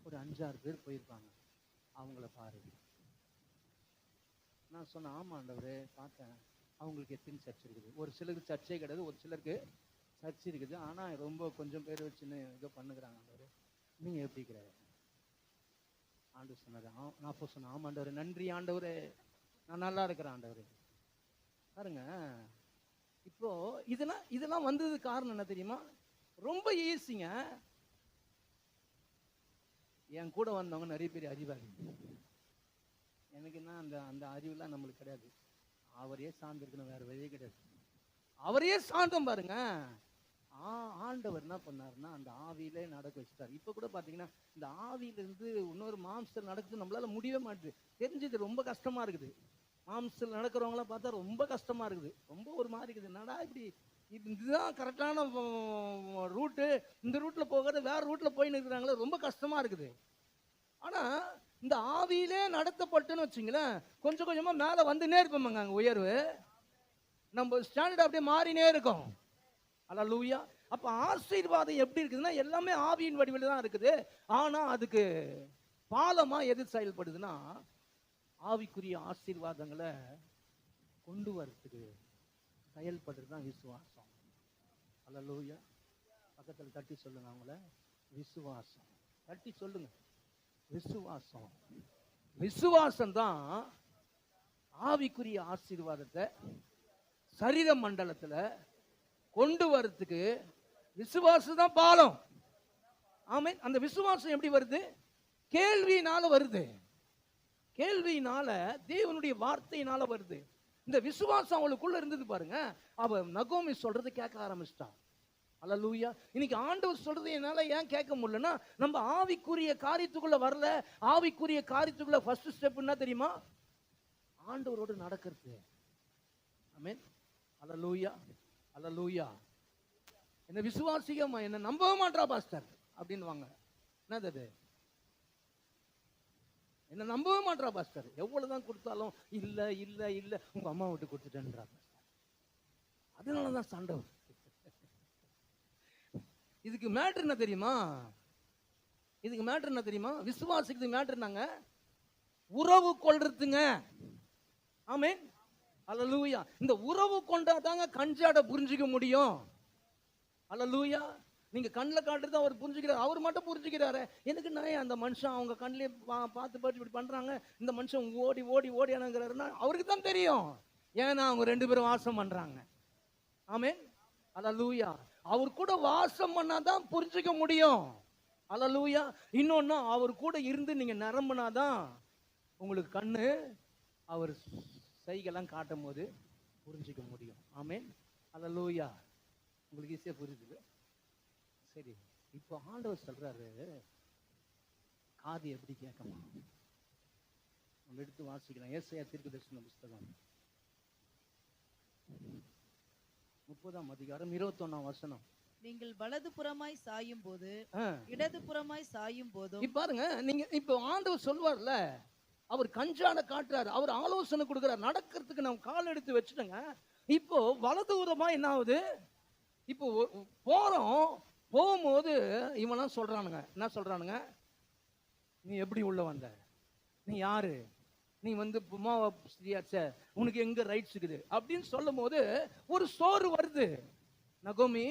ஒரு 5-6 பேர் போயிருப்பாங்க, அவங்கள பாரு. நான் சொன்னேன், ஆமா ஆண்டவரே பார்த்தேன், அவங்களுக்கு எத்தனை சர்ச் இருக்குது? ஒரு சிலருக்கு சர்ச்சே கிடையாது, ஒரு சிலருக்கு சர்ச் இருக்குது, ஆனா ரொம்ப கொஞ்சம் பேர் வச்சுன்னு ஏதோ பண்ணுகிறாங்க. ஆண்டவரே நீங்க எப்படி இருக்கிறாரு? ஆண்டவர் சொன்னாரு, நான் அப்போ சொன்னேன், ஆமா ஆண்டவரே, நன்றி ஆண்டவரே, நான் நல்லா இருக்கிறேன் ஆண்டவரே. பாருங்க, இப்போ இதெல்லாம் வந்தது காரணம் என்ன தெரியுமா? ரொம்ப ஈஸிங்க. என் கூட வந்தவங்க நிறைய பேர் அறிவாளி. எனக்கு என்ன அந்த அறிவுலாம் நம்மளுக்கு கிடையாது. அவரையே சார்ந்திருக்கணும், வேற வழியே கிடையாது. அவரையே சார்ந்தோம் பாருங்க. ஆண்டவர் என்ன பண்ணாருன்னா அந்த ஆவியிலே நடக்க வச்சுட்டாரு. இப்ப கூட பாத்தீங்கன்னா இந்த ஆவியிலிருந்து இன்னொரு மாம்சத்தில் நடக்குது நம்மளால முடியவே மாட்டுது. தெரிஞ்சது ரொம்ப கஷ்டமா இருக்குது. மாம்சத்தில் நடக்கிறவங்களாம் பார்த்தா ரொம்ப கஷ்டமா இருக்குது, ரொம்ப ஒரு மாதிரி இருக்குது. என்னடா இப்படி இதுதான் கரெக்டான ரூட்டு, இந்த ரூட்ல போகிறது வேற ரூட்ல போயின்னு இருக்கிறாங்களே, ரொம்ப கஷ்டமா இருக்குது. ஆனா இந்த ஆவியிலே நடத்தப்பட்டுன்னு வச்சுங்களேன், கொஞ்சம் கொஞ்சமா மேல வந்துனே இருப்போமாங்க. அங்க உயர்வு நம்ம ஸ்டாண்டர்ட் அப்படியே மாறினே இருக்கும். அல்லேலூயா. அப்ப ஆசீர்வாதம் எப்படி இருக்குதுன்னா, எல்லாமே ஆவியின் வடிவில் தான் இருக்குது. ஆனா அதுக்கு பாலமா எது செயல்படுதுன்னா, ஆவிக்குரிய ஆசீர்வாதங்களை கொண்டு வரதுக்கு செயல்படுறது தான் விசுவாசம். அல்லேலூயா. பக்கத்துல தட்டி சொல்லுங்க அவங்கள, விசுவாசம். தட்டி சொல்லுங்க, விசுவாசம். விசுவாசம் தான் ஆவிக்குரிய ஆசீர்வாதத்தை சரீர மண்டலத்துல கொண்டு வரதுக்கு விசுவாசம் தான் பாலம். ஆமென். அந்த விசுவாசம் எப்படி வருது? கேள்வியினால வருது. கேள்வியினால, தேவனுடைய வார்த்தையினால வருது. இந்த விசுவாசம் அவளுக்குள்ள இருந்தது பாருங்க. அவ நகோமி சொல்றது கேட்க ஆரம்பிச்சிட்டா. அல்லேலூயா. இன்னைக்கு ஆண்டவர் சொல்றது என்னால ஏன் கேட்க முடியலன்னா, நம்ம ஆவிக்குரிய காரியத்துக்குள்ள வரல. ஆவிக்குரிய காரியத்துக்குள்ள ஃபர்ஸ்ட் ஸ்டெப் என்ன தெரியுமா? ஆண்டவரோடு நடக்கிறது. ஆமென். அல்லேலூயா. அல்லேலூயா. என்ன விசுவாசிக்கமா, என்ன நம்பவே மாட்டா பாஸ்டர் அப்படின்னு வாங்க. என்னது அது? என்ன நம்பவே மாட்டா பாஸ்டர், எவ்வளவுதான் கொடுத்தாலும் இல்ல இல்ல இல்ல, உங்க அம்மா விட்டு கொடுத்துட்டேன்றா பாஸ்டர். அதனாலதான் சண்டை. இதுக்கு மேட்டர் என்ன தெரியுமா? இதுக்கு மேட்டர் என்ன தெரியுமா? விசுவாசிக்கு மேட்டர் என்னங்க? உறவு கொள்றதுங்க. ஆமென். அல்லேலூயா. இந்த உறவு கொண்டாதாங்க கஞ்சாட புரிஞ்சுக்க முடியும். அல்லேலூயா. நீங்க கண்ணில் காட்டுறது அவர் புரிஞ்சுக்கிறார். அவர் மட்டும் புரிஞ்சுக்கிறாரு. எனக்கு நான் அந்த மனுஷன் அவங்க கண்ணிலே பார்த்து பார்த்து இப்படி பண்றாங்க, இந்த மனுஷன் ஓடி ஓடி ஓடி அணுங்கிறாருன்னா அவருக்கு தான் தெரியும். ஏன்னா அவங்க ரெண்டு பேரும் வாசம் பண்றாங்க. ஆமென். அல்லேலூயா. அவர் கூட வாசம் பண்ணாதான் புரிஞ்சுக்க முடியும். அல்லேலூயா. இன்னொன்னு, அவர் கூட இருந்து நீங்க நிரம்பினாதான் உங்களுக்கு கண்ணு அவர் சைகெல்லாம் காட்டும் போது புரிஞ்சுக்க முடியும். ஆமென். அல்லேலூயா. உங்களுக்கு ஈஸியா புரியுது. சரி, இப்போ ஆண்டவர் சொல்றாரு, காது எப்படி கேட்கமா? நம்ம எடுத்து வாசிக்கலாம். ஏசாயா தீர்க்கதரிசன புஸ்தகம் 30ஆம் அதிகாரம் 21ஆம் வசனம். நீங்கள் வலது புறமாய் சாயும் போது இடது புறமாய் சாயும் போதும். இப்ப பாருங்க, நீங்க இப்போ ஆண்டவர் சொல்வார்ல, அவர் கஞ்சான காட்டுறாரு, அவர் ஆலோசனை கொடுக்கிறார். நடக்கிறதுக்கு நம்ம கால் எடுத்து வச்சுட்டோங்க. இப்போ வலது புறமா என்ன ஆகுது? இப்போ போகும்போது இவனா சொல்றானுங்க, என்ன சொல்றானுங்க? நீ எப்படி உள்ள வந்த? நீ யாரு? நீ வந்து உனக்கு எங்க ரைட்ஸ் இருக்குது அப்படின்னு சொல்லும் போது ஒரு சோறு வருது. நகோமி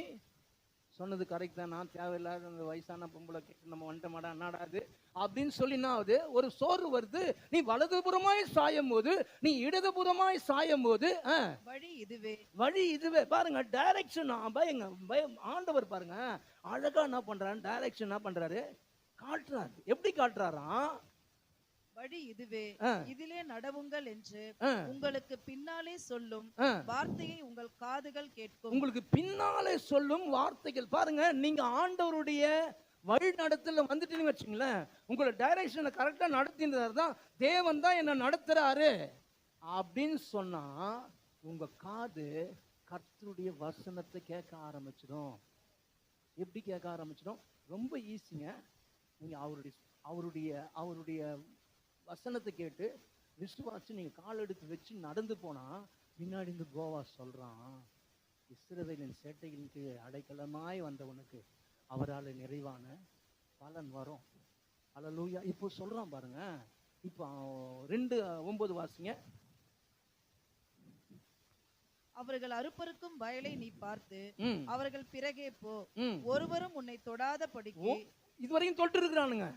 சொன்னது கரெக்ட் தான், நான் தேவையில்லாத அந்த வயசான பொம்பளை கேட்டு நம்ம வந்துட்ட மாடா என்னாடாது அப்படின்னு சொல்லி என்ன ஆகுது? ஒரு சோறு வருது. நீ வலதுபுறமாய் சாயும் போது, நீ இடதுபுறமாய் சாயும் போது வழி இதுவே, வழி இதுவே. பாருங்க, டைரக்ஷன். ஆண்டவர் பாருங்க அழகா என்ன பண்றாரு, டைரக்ஷன் என்ன பண்றாரு, காட்டுறாரு. எப்படி காட்டுறாராம்? வழி இதுவே, இதிலே நடவுங்கள் என்று உங்களுக்கு பின்னாலே சொல்லும் வார்த்தையை உங்கள் காதுகள் கேட்கும். உங்களுக்கு பின்னாலே சொல்லும் வார்த்தைகள். பாருங்க, நீங்க ஆண்டவருடைய வழி நடத்தல வந்துட்டு வச்சுங்களேன், உங்களோட டைரக்ஷனை கரெக்டா நடத்தினார் தான் தேவன் தான் என்ன நடத்துறாரு அப்படின்னு சொன்னா, உங்க காது கர்த்தருடைய வசனத்தை கேட்க ஆரம்பிச்சிடும். எப்படி கேட்க ஆரம்பிச்சிடும்? ரொம்ப ஈஸிங்க. நீங்க அவருடைய வசனத்தை கேட்டு விசுவாசி நீங்க கால் எடுத்து வச்சு நடந்து போனா, பின்னாடி இருந்து கோவா சொல்றான், இஸ்ரவேலின் சேட்டைகளுக்கு அடைக்கலமாய் வந்தவனுக்கு அவரால் நிறைவான பலன் வரும். அல்லேலூயா. இப்போ சொல்றான் பாருங்க. இப்போ 2:9 வாசிங்க. அவர்கள் அறுப்பருக்கும் வயலை நீ பார்த்து அவர்கள் பிறகே போ, ஒருவரும் உன்னை தொடாத படிக்கு. இதுவரையும் தொட்டு இருக்கிறானுங்க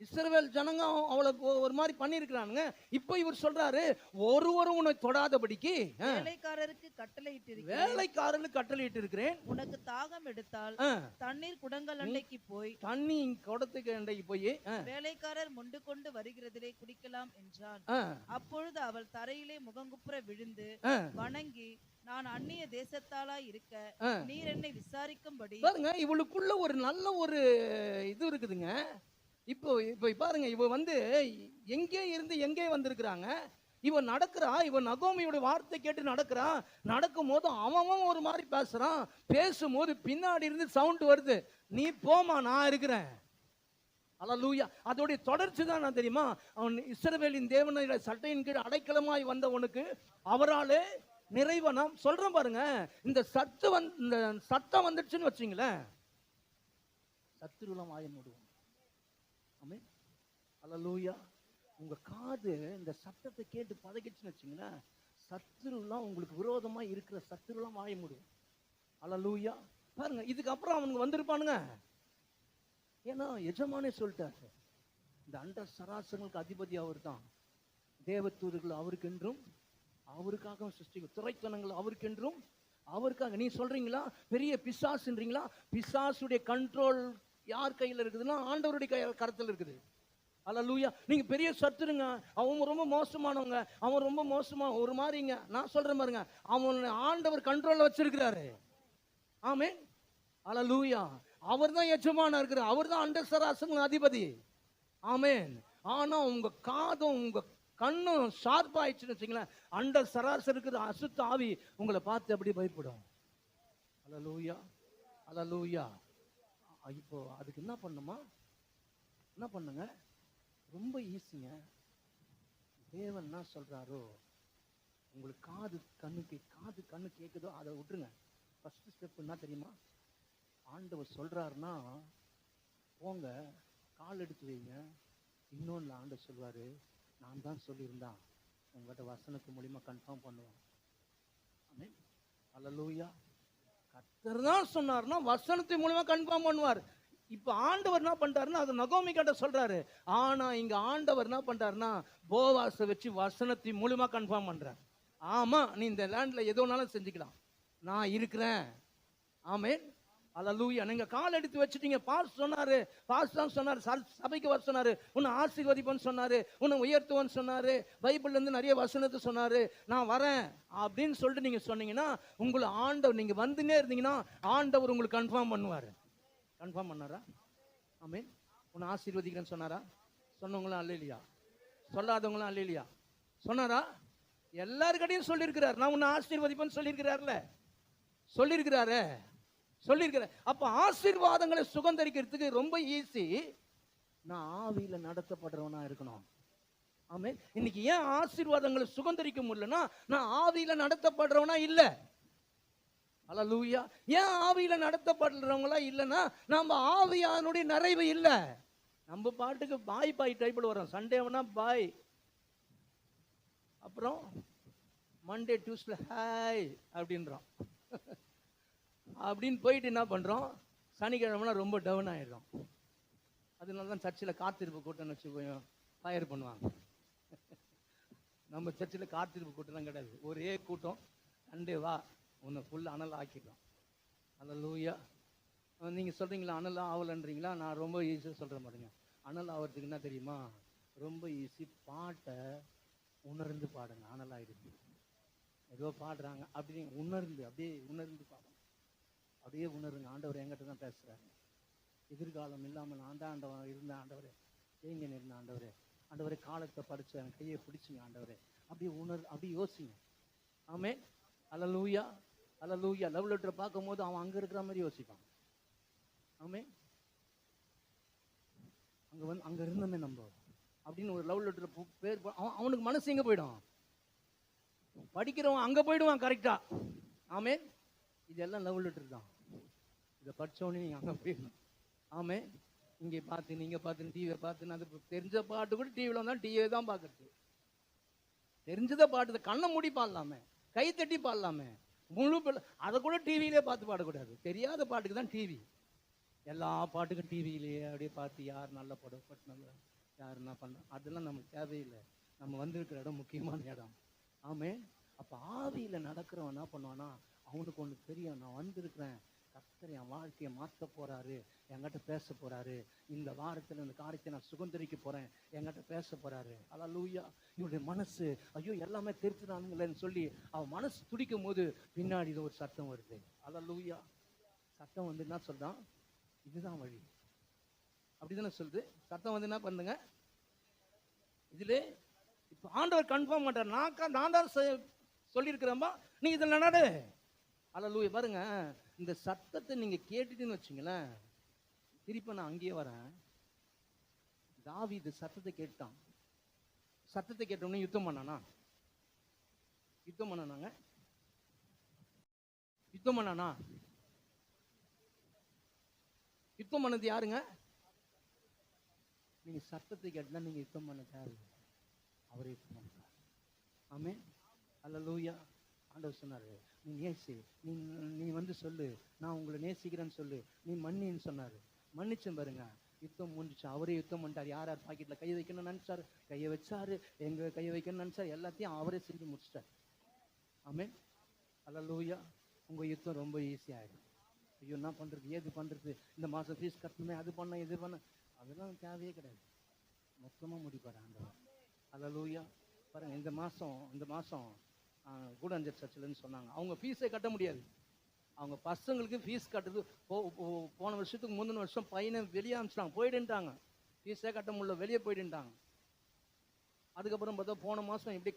இஸ்ரவேல் ஜனங்க, அவளுக்கு ஒரு மாதிரி பண்ணிருக்கிறானுங்க. இப்போ இவர் சொல்றாரு, ஒருவரும் உன்னை தொடாதபடிக்கு வேலைக்காரருக்கு கட்டளையிட்டு இருக்கிறேன். உனக்கு தாகம் எடுத்தால் தண்ணீர் குடங்கள் அண்டைக்கு போய், தண்ணி குடத்துக்கு அண்டைக்கு போய் வேலைக்காரர் மொண்டு கொண்டு வருகிறதிலே குடிக்கலாம் என்றான். அப்பொழுது அவள் தரையிலே முகங்குப்புற விழுந்து வணங்கி, நான் அந்நிய தேசத்தாளா இருக்க நீர் என்னை விசாரிக்கும்படி. பாருங்க, இவளுக்குள்ள ஒரு நல்ல ஒரு இது இருக்குதுங்க. இப்போ பாருங்க, இவ வந்து எங்கே இருந்து எங்கே வந்திருக்கிறாங்க. இவன் நடக்கிறா, இவன் நகோமியோட வார்த்தை கேட்டு நடக்கிறா. நடக்கும் போது அவன் ஒரு மாதிரி பேசுறான். பேசும்போது பின்னாடி இருந்து சவுண்ட் வருது, நீ போமா நான் இருக்கிறேன். அல்லேலூயா. அதோடைய தொடர்ச்சி தான் நான் தெரியுமா, அவன் இஸ்ரவேலின் தேவனுடைய சட்டையின் கீழ் அடைக்கலமாய் வந்தவனுக்கு அவராலே நிறைவா. நான் சொல்றேன் பாருங்க, இந்த சத்தம் வந்துடுச்சுன்னு வச்சுங்களேன், சத்துருலாம் வாய மூடுவோம். ஆமென். அல்லேலூயா. உங்க காது இந்த சத்தத்தை கேட்டு பதகிடுச்சுன்னு வச்சுங்களேன், சத்துருலாம் உங்களுக்கு விரோதமா இருக்கிற சத்துருலாம் வாய மூடுவோம். அல்லேலூயா. பாருங்க, இதுக்கப்புறம் அவனுக்கு வந்திருப்பானுங்க. ஏன்னா எஜமானே சொல்லிட்டாரு, இந்த அண்ட சராசரங்களுக்கு அதிபதி அவர் தான், தேவதூதர்கள் அவருக்கென்றும் அவருக்காக சிருஷ்டிக்கும், துறைத்தனங்கள் அவருக்கென்றும் அவருக்காக. நீ சொல்றீங்களா பெரிய பிசாசுன்றீங்களா, பிசாசுடைய கண்ட்ரோல் யார் கையில் இருக்குதுன்னா ஆண்டவருடைய கரத்தில் இருக்குது. அல்லேலூயா. நீங்க பெரிய சத்துருங்க, அவங்க ரொம்ப மோசமானவங்க, அவன் ரொம்ப மோசமா ஒரு மாதிரிங்க, நான் சொல்றேன் பாருங்க, அவன் ஆண்டவர் கண்ட்ரோல்ல வச்சிருக்கிறாரு. ஆமென். அல்லேலூயா. அவர் தான் எஜமானா இருக்கிறார், அவர் தான் அண்ட சராசரங்கள் அதிபதி. ஆமென். ஆனா உங்க காதும் உங்க கண்ணும் ஷார்ப் ஆயிடுச்சுன்னு வச்சுங்களேன், அண்ட சராசருக்கு அசுத்த ஆவி உங்களை பார்த்து அப்படி பயப்படும். அல்லேலூயா. அல்லேலூயா. இப்போ அதுக்கு என்ன பண்ணுமா, என்ன பண்ணுங்க, ரொம்ப ஈஸிங்க. தேவன் என்ன சொல்றாரோ, உங்களுக்கு காது கண்ணு கேட்குதோ அதை விட்டுருங்க. ஃபர்ஸ்ட் ஸ்டெப் என்ன தெரியுமா, ஆண்டவர் சொல்றாருன்னா போங்க, கால் எடுத்து வைங்க. இன்னொன்று ஆண்டவர் சொல்வாரு, நான் தான் சொல்லியிருந்தான், உங்கள்கிட்ட வசனத்து மூலியமா கன்ஃபார்ம் பண்ணுவேன். ஆமென். அல்லேலூயா. கர்த்தர் தான் சொன்னார்னா வசனத்தின் மூலமா கன்ஃபார்ம் பண்ணுவார். இப்ப ஆண்டவர் என்ன பண்றாருன்னா அது நகோமி கிட்ட சொல்றாரு. ஆனா இங்க ஆண்டவர் என்ன பண்றாருன்னா போவாசை வச்சு வசனத்தின் மூலமா கன்ஃபார்ம் பண்றார். ஆமா, நீ இந்த லேண்ட்ல எது வேணாலும் செஞ்சுக்கலாம், நான் இருக்கிறேன். ஆமென். அல்லேலூயா. நீங்க கால் எடுத்து வச்சுட்டீங்க. பாஸ்டர் சொன்னாரு, பாஸ்டர் தான் சொன்னாரு, சபைக்கு வர சொன்னாரு, உன்னை ஆசீர்வதிப்பேன்னு சொன்னாரு, உன்னை உயர்த்துவேன்னு சொன்னாரு, பைபிள்ல இருந்து நிறைய வசனத்தை சொன்னாரு, நான் வரேன் அப்படின்னு சொல்லிட்டு நீங்க சொன்னீங்கன்னா, உங்களை ஆண்டவர், நீங்க வந்துனே இருந்தீங்கன்னா ஆண்டவர் உங்களுக்கு கன்ஃபார்ம் பண்ணுவாரு. கன்ஃபார்ம் பண்ணாரா? ஆமென். உன்னை ஆசீர்வதிக்கிறேன்னு சொன்னாரா? சொன்னவங்களும் அல்லேலூயா, சொல்லாதவங்களும் அல்லேலூயா. சொன்னாரா? எல்லாருக்கிட்டையும் சொல்லியிருக்கிறார், நான் உன்னை ஆசீர்வதிப்பேன்னு சொல்லியிருக்கிறார்ல, சொல்லியிருக்கிறாரு. அப்ப ஆசீர்வாதங்களை சுகந்தரிக்கிறதுக்கு ரொம்ப ஈஸி, நான் ஆவியில நடத்தப்படுறவனா இருக்கணும். ஆமென். இன்னைக்கு ஏன் ஆசீர்வாதங்களை சுகந்தரிக்க முடியலன்னா, நான் ஆவியில நடத்தப்படுறவனா இல்ல. அல்லேலூயா. ஏன் ஆவியில நடத்தப்படுறவங்களா இல்லைன்னா, நம்ம ஆவியானுடைய நிறைவு இல்ல. நம்ம பாட்டுக்கு பாய் டைப்ல வரோம். சண்டேவனா பாய், அப்புறம் மண்டே டியூஸ்டே ஹாய் அப்படின்றோம். அப்படின்னு போயிட்டு என்ன பண்றோம், சனிக்கிழமைனா ரொம்ப டவுன் ஆயிடுறோம். அதனால தான் சர்ச்சில் காத்திருப்பு கூட்டம்னு வச்சு ஃபயர் பண்ணுவாங்க. நம்ம சர்ச்சில் காத்திருப்பு கூட்டம் கிடையாது, ஒரே கூட்டம், சண்டே வா உன்னை ஃபுல் அனல் ஆக்கிடுறோம். அல்லேலூயா. நீங்க சொல்றீங்களா அனல் ஆகலன்றீங்களா, நான் ரொம்ப ஈஸியாக சொல்றேன் பாருங்க. அனல் ஆகிறதுக்கு என்ன தெரியுமா, ரொம்ப ஈஸி, பாட்டை உணர்ந்து பாடுங்க. அனல் ஆயிடுச்சு, ஏதோ பாடுறாங்க அப்படின்னு உணர்ந்து, அப்படியே உணர்ந்து பாடுங்க, அப்படியே உணருங்க. ஆண்டவர் என்கிட்ட தான் பேசுறாரு. எதிர்காலம் இல்லாமல் நான் தான் ஆண்டவர் இருந்த ஆண்டவரே, ஏங்க இருந்த ஆண்டவரே, ஆண்டவரே காலத்தை படிச்சு என் கையை பிடிச்சிங்க ஆண்டவரே, அப்படியே அப்படியே யோசிங்க. ஆமென். அல்லேலூயா. அல்லேலூயா. லவ் லெட்டரை பார்க்கும் போது அவன் அங்க இருக்கிற மாதிரி யோசிப்பான். ஆமென். அங்க இருந்தோமே நம்ம அப்படின்னு ஒரு லவ் லெட்டர் பேர் அவனுக்கு மனசு எங்க போயிடும், படிக்கிறவன் அங்க போயிடுவான் கரெக்டா. ஆமென். இதெல்லாம் லவ் லெட்டர் தான். இதை படிச்சோடனே நீங்க அங்க போயிடணும். ஆமென். இங்கே பார்த்து நீங்க பார்த்து டிவியை பார்த்து, அது தெரிஞ்ச பாட்டு கூட டிவியில் வந்தா டிவியை தான் பார்க்கறது. தெரிஞ்சத பாட்டு கண்ணை மூடி பாடலாமே, கை தட்டி பாடலாமே, முழு அதை கூட டிவியிலே பார்த்து பாடக்கூடாது. தெரியாத பாட்டுக்கு தான் டிவி. எல்லா பாட்டுக்கும் டிவியிலேயே அப்படியே பார்த்து யார் நல்ல படம் பட்டு நல்ல யார் என்ன பண்ண, அதெல்லாம் நமக்கு தேவையில்லை. நம்ம வந்திருக்கிற இடம் முக்கியமான இடம். ஆமென். அப்போ ஆவியில் நடக்கிறவன் என்ன பண்ணுவானா, அவனுக்கு ஒன்று தெரியும், நான் வந்திருக்கிறேன், கர்த்தர் என் வாழ்க்கையை மாற்ற போறாரு, என்கிட்ட பேச போறாரு, இந்த வாரத்தில் இந்த காரியத்தை நான் சுகந்தரிக்க போறேன், என்கிட்ட பேச போறாரு. அல்லேலூயா. இவனுடைய மனசு ஐயோ எல்லாமே தெரிஞ்சுதானுங்களேன்னு சொல்லி அவன் மனசு துடிக்கும் போது பின்னாடி இது ஒரு சத்தம் வருது. அல்லேலூயா. சத்தம் வந்து என்ன சொல்றான், இதுதான் வழி அப்படிதானே சொல்லுது. சத்தம் வந்து என்ன பண்ணுங்க, இப்போ ஆண்டவர் கன்ஃபார்ம் பண்றார். நான் தான் சொல்லியிருக்கிறேன்பா, நீ இதில் நடு. அல்லேலூயா. பாருங்க, இந்த சத்தத்தை நீங்க கேட்டுட்டுன்னு வச்சுங்களேன். திருப்பி நான் அங்கேயே வரேன். தாவீது சத்தத்தை கேட்டான். சத்தத்தை கேட்டோம்னே யுத்தம் பண்ணானா? யுத்தம் பண்ணானாங்க? யுத்தம் பண்ணானா? யுத்தம் பண்ணது யாருங்க? நீங்க சத்தத்தை கேட்டா நீங்க யுத்தம் பண்ண தேவை, அவரே யுத்தம் பண்ணார். ஆமென். அல்லேலூயா. ஆண்டவர் சொன்னாரு, நீ நேசி, நீ வந்து சொல்லு, நான் உங்களை நேசிக்கிறேன்னு சொல்லு, நீ மன்னின்னு சொன்னாரு. மன்னிச்சேன் பாருங்க, யுத்தம் முடிஞ்சிச்சு. அவரே யுத்தம் பண்ணிட்டார். யார் யார் பாக்கெட்ல கை வைக்கணும்னு நினைச்சாரு, கையை வச்சாரு. எங்க கையை வைக்கணும்னு நினைச்சாரு, எல்லாத்தையும் அவரே செஞ்சு முடிச்சிட்டார். ஆமென். அல்லேலூயா. உங்க யுத்தம் ரொம்ப ஈஸியாயிடும். ஐயோ என்ன பண்றது, ஏது பண்றது, இந்த மாசம் ஃபீஸ் கட்டணுமே, அது பண்ண இது பண்ண, அதெல்லாம் தேவையே கிடையாது. மொத்தமா முடிப்பாரு ஆண்டவர். அல்லேலூயா. பாருங்க, இந்த மாசம் கூடஞ்சர் சர்ச்சில்னு சொன்னாங்க, அவங்க ஃபீஸே கட்ட முடியாது. அவங்க பசங்களுக்கு ஃபீஸ் கட்டுறது போன வருஷத்துக்கு முந்தின வருஷம் பையனை வெளியே அனுப்பிச்சிட்டாங்க, போயிடுன்ட்டாங்க. ஃபீஸே கட்ட முடியல, வெளியே போயிடுன்ட்டாங்க. அதுக்கப்புறம் பார்த்தா போன மாசம் எப்படி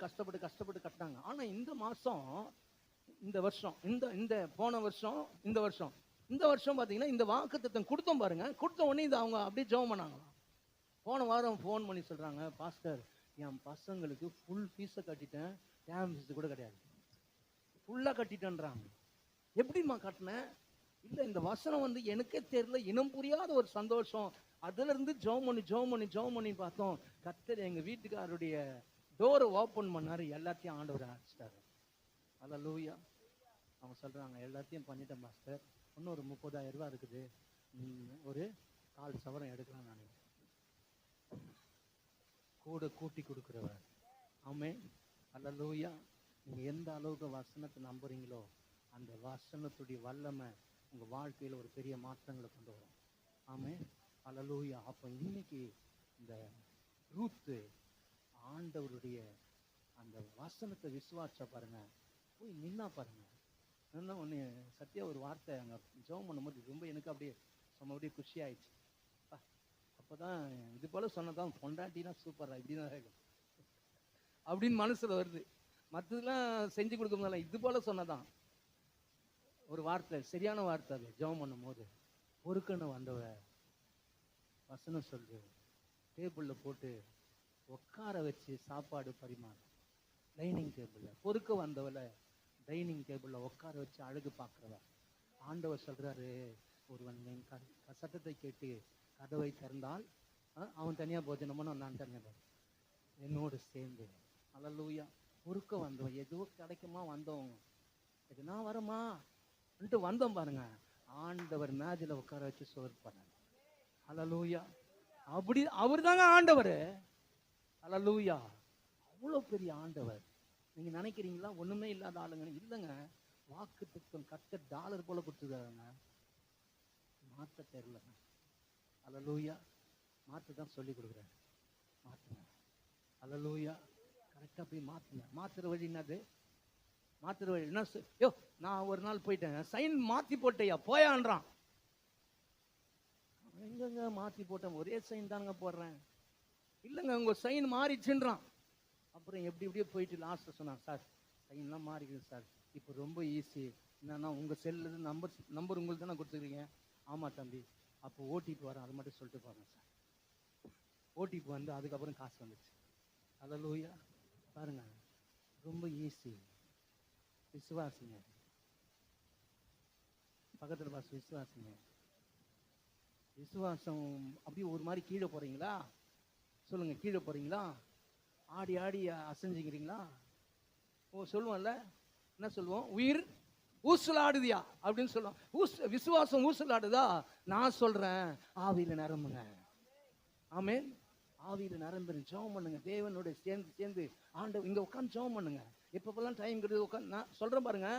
கஷ்டப்பட்டு கட்டினாங்க. ஆனா இந்த வருஷம் பாத்தீங்கன்னா இந்த வாக்குத்தத்தம் கொடுத்தோம் பாருங்க. கொடுத்த உடனே இது அவங்க அப்படியே ஜெபம் பண்ணாங்களாம். போன வாரம் ஃபோன் பண்ணி சொல்றாங்க, பாஸ்டர் என் பசங்களுக்கு ஃபுல் ஃபீஸை கட்டிட்டேன், டேம் ஃபீஸ் கூட கிடையாது, ஃபுல்லா கட்டிட்டேன்றாங்க. எப்படிமா கட்டினேன்? இல்ல, இந்த வசனம் வந்து எனக்கே தெரியல, இனம் புரியாத ஒரு சந்தோஷம். அதுல இருந்து ஜெபம் பண்ணி பார்த்தோம். கர்த்தர் எங்க வீட்டுக்காரருடைய டோரை ஓபன் பண்ணாரு, எல்லாத்தையும் ஆண்டவர் ஆரம்பிச்சிட்டாரு. அல்லேலூயா. அவங்க சொல்றாங்க, எல்லாத்தையும் பண்ணிட்டேன் மாஸ்டர், இன்னும் ஒரு 30,000 ரூபாய் இருக்குது, ஒரு 4 சவரம் எடுக்கலாம். நான் கூட கூட்டி கொடுக்கிறவர். ஆமென். அல்லேலூயா. நீங்க எந்த அளவுக்கு வசனத்தை நம்புறீங்களோ அந்த வசனத்துடைய வல்லமை உங்க வாழ்க்கையில ஒரு பெரிய மாற்றங்களை கொண்டு வரும். ஆமென். அல்லேலூயா. அப்ப இன்னைக்கு இந்த ரூத்து ஆண்டவருடைய அந்த வசனத்தை விசுவாச பாருங்க, போய் நின்னா பாருங்க. இன்னும் ஒன்று சத்தியா ஒரு வார்த்தை அங்கே ஜெபம் பண்ணும்போது ரொம்ப எனக்கு அப்படியே அப்படியே குஷி ஆயிடுச்சு. அப்போதான் இது போல சொன்னதான் பொண்டாட்டினா சூப்பரா இப்படிதான் இருக்கும் அப்படின்னு மனசுல வருது. மற்றதெல்லாம் செஞ்சு கொடுக்க முடியல, இது போல சொன்னதான் ஒரு வார்த்தை, சரியான வார்த்தை. அது ஜெபம் பண்ணும் போது பொறுக்கணும் வந்தவ வசனம் சொல்லு, டேபிள்ல போட்டு உட்கார வச்சு சாப்பாடு பரிமாறும். டைனிங் டேபிள்ல பொறுக்க வந்தவள டைனிங் டேபிள்ல உட்கார வச்சு அழகு பார்க்கிறவ. ஆண்டவர் சொல்றாரு, ஒருவன் சத்தத்தை கேட்டு கதவை திறந்தால் அவன் தனியா போஜனம் பண்ண, நான் தனியா என்னோடு சேர்ந்து. அல்லேலூயா. பொறுக்க வந்தவன், ஏதோ கிடைக்குமா வந்தவங்க, எதுனா வருமா வந்தோம் பாருங்க. ஆண்டவர் மேஜில உட்கார வச்சு சோறு பண்ணார். அல்லேலூயா. அப்படி அவர் தாங்க ஆண்டவர். அல்லேலூயா. அவ்வளவு பெரிய ஆண்டவர். நீங்க நினைக்கிறீங்களா ஒண்ணுமே இல்லாத ஆளுங்க? இல்லைங்க, வாக்கு தத்துவம் கர்த்தர் டாலர் போல கொடுத்துருக்காங்க, மாத்த தெரியலங்க. அல்லேலூயா. மாத்ததான் சொல்லி கொடுக்குறாரு, மாத்துங்க. அல்லேலூயா. கரெக்டா போய் மாத்துங்க. மாத்துற வழி என்னது? மாத்துற வழி என்ன? யோ, நான் ஒரு நாள் போயிட்டேன், சைன் மாத்தி போட்டையா போயான்றான். எங்கங்க மாத்தி போட்டேன், ஒரே சைன் தானுங்க போடுறேன். இல்லைங்க, உங்க சைன் மாறிச்சுன்றான். அப்புறம் எப்படியே போயிட்டு லாஸ்ட்ல சொன்னான், சார் சைன்லாம் மாறிக்குது சார், இப்போ ரொம்ப ஈஸி. என்னன்னா உங்க செல்ல நம்பர் உங்களுக்கு தானே கொடுத்துருக்கீங்க. ஆமா தம்பி, அப்போ ஓடிபி வரேன், அது மட்டும் சொல்லிட்டு போறேன் சார். ஓடிபி வந்து அதுக்கப்புறம் காசு வந்துச்சு. அல்லேலூயா. பாருங்க, ரொம்ப ஈஸி. விசுவாசிங்க. பக்கத்துல பாஸ் விசுவாசிங்க. விசுவாசம் அப்படியே ஒரு மாதிரி கீழே போறீங்களா? சொல்லுங்க, கீழே போறீங்களா? ஆடி ஆடி அசைஞ்சுக்கிறீங்களா? சொல்லுவோம்ல, என்ன சொல்லுவோம்? உயிர் ஊசலாடுதியா அப்படின்னு சொல்லுவோம். விசுவாசம் ஊசலாடுதா? நான் சொல்றேன், ஆவியில நிரம்புங்க. ஆமென். ஆவியில நிரம்பு, ஜெபம் பண்ணுங்க. தேவனோட சேர்ந்து ஆண்டவர் இங்க உட்காந்து ஜெபம் பண்ணுங்க. எப்பப்பெல்லாம் டைம் கிடையாது உட்காந்து. நான் சொல்றேன் பாருங்க,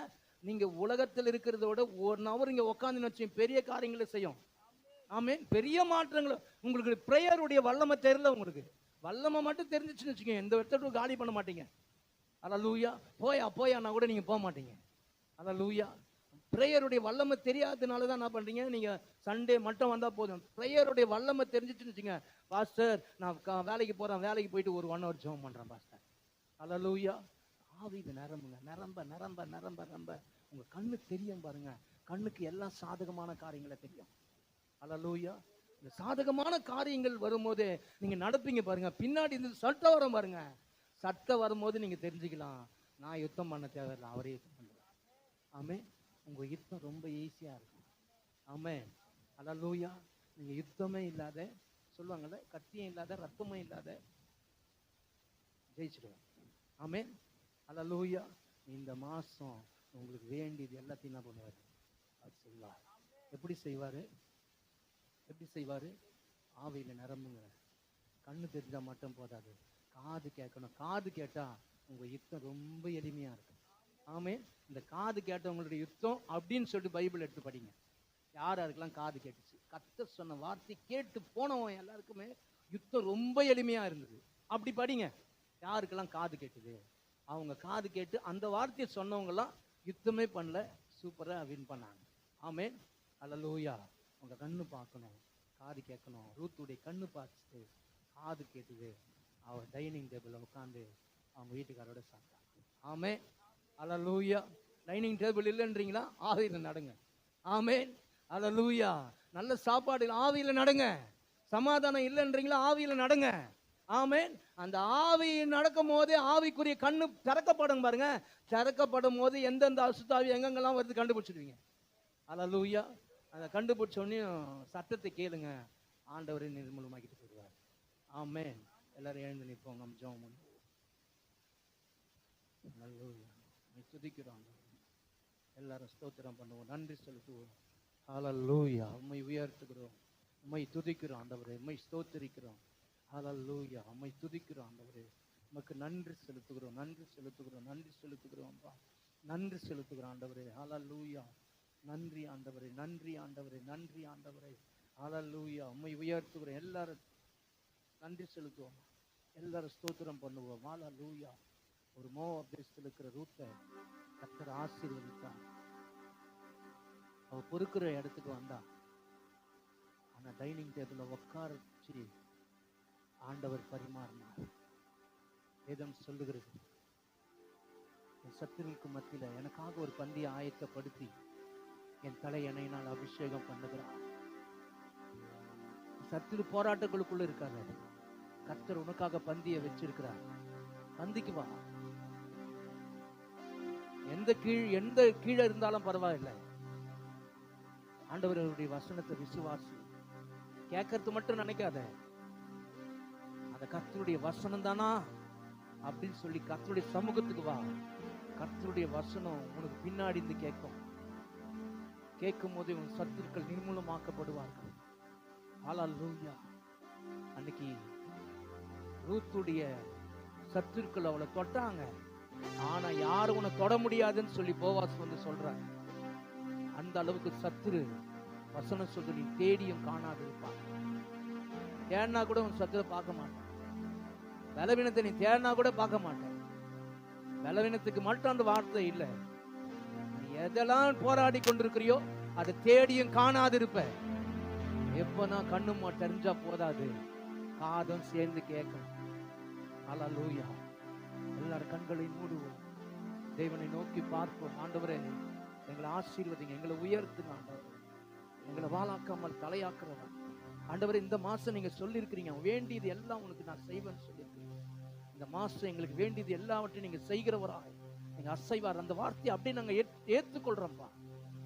நீங்க உலகத்தில் இருக்கிறத விட 1 hour இங்க உட்காந்து வச்சு பெரிய காரியங்களை செய்யும். ஆமென். பெரிய மாற்றங்கள். உங்களுக்கு பிரேயருடைய வல்லமை தெரியல, உங்களுக்கு வல்லமை மட்டும் தெரிஞ்சிச்சுன்னு வச்சுக்கோங்க, இந்த இடத்துல காலி பண்ண மாட்டீங்க. அல்லேலூயா. போயா நான் கூட நீங்க போக மாட்டீங்க. அல்லேலூயா. பிரேயருடைய வல்லமை தெரியாததுனால தான் என்ன பண்றீங்க, நீங்க சண்டே மட்டும் வந்தா போதும். பிரேயருடைய வல்லமை தெரிஞ்சிச்சுன்னு வச்சுங்க, பாஸ்டர் நான் வேலைக்கு போறேன், வேலைக்கு போயிட்டு ஒரு 1 hour ஜெபம் பண்றேன் பாஸ்டர். அல்லேலூயா. ஆவியில நிரம்புங்க, நிரம்ப நிரம்ப நிரம்ப நிரம்ப உங்க கண்ணு தெரியும் பாருங்க, கண்ணுக்கு எல்லாம் சாதகமான காரியங்களை தெரியும். அல்லேலூயா. இந்த சாதகமான காரியங்கள் வரும்போது நீங்க நடப்பீங்க பாருங்க, பின்னாடி இந்த சட்டை வரும் பாருங்க, சட்டை வரும்போது நீங்க தெரிஞ்சுக்கலாம், நான் யுத்தம் பண்ண தேவையில்லை, அவரே யுத்தம் பண்ணுவார். ஆமே. உங்க யுத்தம் ரொம்ப ஈஸியா இருக்கும். ஆமே. அல்லேலூயா. நீங்க யுத்தமே இல்லாத, சொல்லுவாங்கல்ல, கத்தியும் இல்லாத ரத்தமும் இல்லாத ஜெயிச்சிடுவேன். ஆமே. அல்லேலூயா. இந்த மாசம் உங்களுக்கு வேண்டியது எல்லாத்தையும் என்ன பண்ணுவாரு, அது செய்வார். எப்படி செய்வாரு, எப்படி செய்வாரு? ஆவியில நிரம்புங்க. கண்ணு தெரிஞ்சா மட்டும் போதாது, காது கேட்கணும். காது கேட்டா உங்க யுத்தம் ரொம்ப எளிமையா இருக்கும். ஆமே. இந்த காது கேட்டவங்களுடைய யுத்தம் அப்படின்னு சொல்லிட்டு பைபிள் எடுத்து படிங்க. யார் யாருக்கெல்லாம் காது கேட்டுச்சு, கர்த்தர் சொன்ன வார்த்தை கேட்டு போனவன் எல்லாருக்குமே யுத்தம் ரொம்ப எளிமையா இருந்தது. அப்படி படிங்க. யாருக்கெல்லாம் காது கேட்டுது, அவங்க காது கேட்டு அந்த வார்த்தையை சொன்னவங்க எல்லாம் யுத்தமே பண்ணல, சூப்பரா வின் பண்ணாங்க. ஆமே. அல்லேலூயா. உங்க கண்ணு பார்க்கணும், காது கேட்கணும். ரூத்துடைய கண்ணு பார்த்துட்டு காது கேட்டுது, அவ டைனிங் டேபிள்ல உட்காந்து அவங்க வீட்டுக்காரோட சாப்பிட்டாங்க. ஆமே. அல்லேலூயா. டைனிங் டேபிள் இல்லைன்றீங்களா, ஆவியில நடங்க. ஆமென். அல்லேலூயா. நல்ல சாப்பாடு ஆவியில நடங்க. சமாதானம் இல்லைன்றீங்களா, ஆவியில நடங்க. ஆமென். அந்த ஆவி நடக்கும் போதே ஆவிக்குரிய கண்ணு திறக்கப்படும் பாருங்க. திறக்கப்படும் போது எந்தெந்த அசுத்தாவி எங்கெங்கெல்லாம் வருது கண்டுபிடிச்சிடுவீங்க. அல்லேலூயா. அதை கண்டுபிடிச்ச உடனே சத்தத்தை கேளுங்க, ஆண்டவரை நிர்மூலமாக்கிட்டு போயிடுவார். ஆமென். எல்லாரும் எழுந்து நிற்போம், நம்ம ஜெபம் பண்ணுவோம். அல்லேலூயா. துதிக்கிறோம், எல்லாரும் ஸ்தோத்திரம் பண்ணுவோம், நன்றி செலுத்துவோம். ஹல்லேலூயா. உம்மை உயர்த்துகிறோம், உம்மை துதிக்கிறோம் ஆண்டவரே, உம்மை ஸ்தோத்திரிக்கிறோம். ஹல்லேலூயா. உம்மை துதிக்கிறோம் ஆண்டவரே, உமக்கு நன்றி செலுத்துகிறோம், நன்றி செலுத்துகிறோம், நன்றி செலுத்துகிறோம், நன்றி செலுத்துகிறோம் ஆண்டவரே. ஹல்லேலூயா. நன்றி ஆண்டவரே, நன்றி ஆண்டவரே, நன்றி ஆண்டவரே. ஹல்லேலூயா. உம்மை உயர்த்துகிறோம். எல்லாரும் நன்றி செலுத்துவோம், எல்லாரும் ஸ்தோத்திரம் பண்ணுவோம். ஹல்லேலூயா. ஒரு மோவாப் தேசத்தில் இருக்கிற ரூத்தை கர்த்தர் ஆசீர்வதித்தார். அவ பொறுக்கிற இடத்துக்கு வந்தா, ஆனா டைனிங் டேபிள்ல உட்கார வச்சு ஆண்டவர் பரிமாறினார். வேதம் சொல்லுகிறது, என் சத்துருவுக்கு மத்தியில எனக்காக ஒரு பந்தியை ஆயத்தப்படுத்தி என் தலை எண்ணெயினால் அபிஷேகம் பண்ணுகிறார். சத்துரு போராட்டங்களுக்குள்ள இருக்காரு, கர்த்தர் உனக்காக பந்தியை வச்சிருக்கிறார். பந்திக்கு வா. எந்த கீழே இருந்தாலும் பரவாயில்லை, ஆண்டவருடைய வசனத்தை விசுவாசி. கேட்கறது மட்டும் நினைக்காத, அந்த கர்த்தருடைய வசனம் தானா அப்படின்னு சொல்லி கர்த்தருடைய சமூகத்துக்கு வா. கர்த்தருடைய வசனம் உனக்கு பின்னாடி இருந்து கேட்கும். கேட்கும் போது உன் சத்துருக்கள் நிர்மூலமாக்கப்படுவார்கள். ஹல்லேலூயா. அன்னைக்கு ரூத்துடைய சத்துருக்கள் அவளை தொட்டாங்க, ஆனா யாரும் உன்னை தொட முடியாதுன்னு சொல்லி போவாஸ் வந்து சொல்றாங்க. அந்த அளவுக்கு சத்துரு வசனம் சொல்லி நீ தேடியும் காணாது இருப்பாங்க. தேடினா கூட உன் சத்துரை பார்க்க மாட்டேன். பலவீனத்தை நீ தேடினா கூட பார்க்க மாட்டேன். பலவீனத்துக்கு மட்டும் அந்த வார்த்தை இல்லை. நீ எதெல்லாம் போராடி கொண்டிருக்கிறியோ அதை தேடியும் காணாது இருப்ப. எப்பனா கண்ணும் தெரிஞ்சா போதாது, காதும் சேர்ந்து கேட்கணும். ஹல்லேலூயா. எல்லாரும் கண்களை மூடுவோம், தேவனை நோக்கி பார்ப்போம். ஆண்டவரே எங்களை ஆசீர்வதிங்க, எங்களை உயர்த்துங்க ஆண்டவரே, எங்களை வாழாக்காமல் தலையாக்குறவன் ஆண்டவரே. இந்த மாசம் நீங்க சொல்லி இருக்கிறீங்க, வேண்டியது எல்லாம் உனக்கு நான் செய்வேன்னு சொல்லியிருக்கீங்க. இந்த மாசம் எங்களுக்கு வேண்டியது எல்லாவற்றையும் நீங்க செய்கிறவரா, நீங்க அசைவார். அந்த வார்த்தையை அப்படியே நாங்க ஏற்றுக்கொள்றோம்ப்பா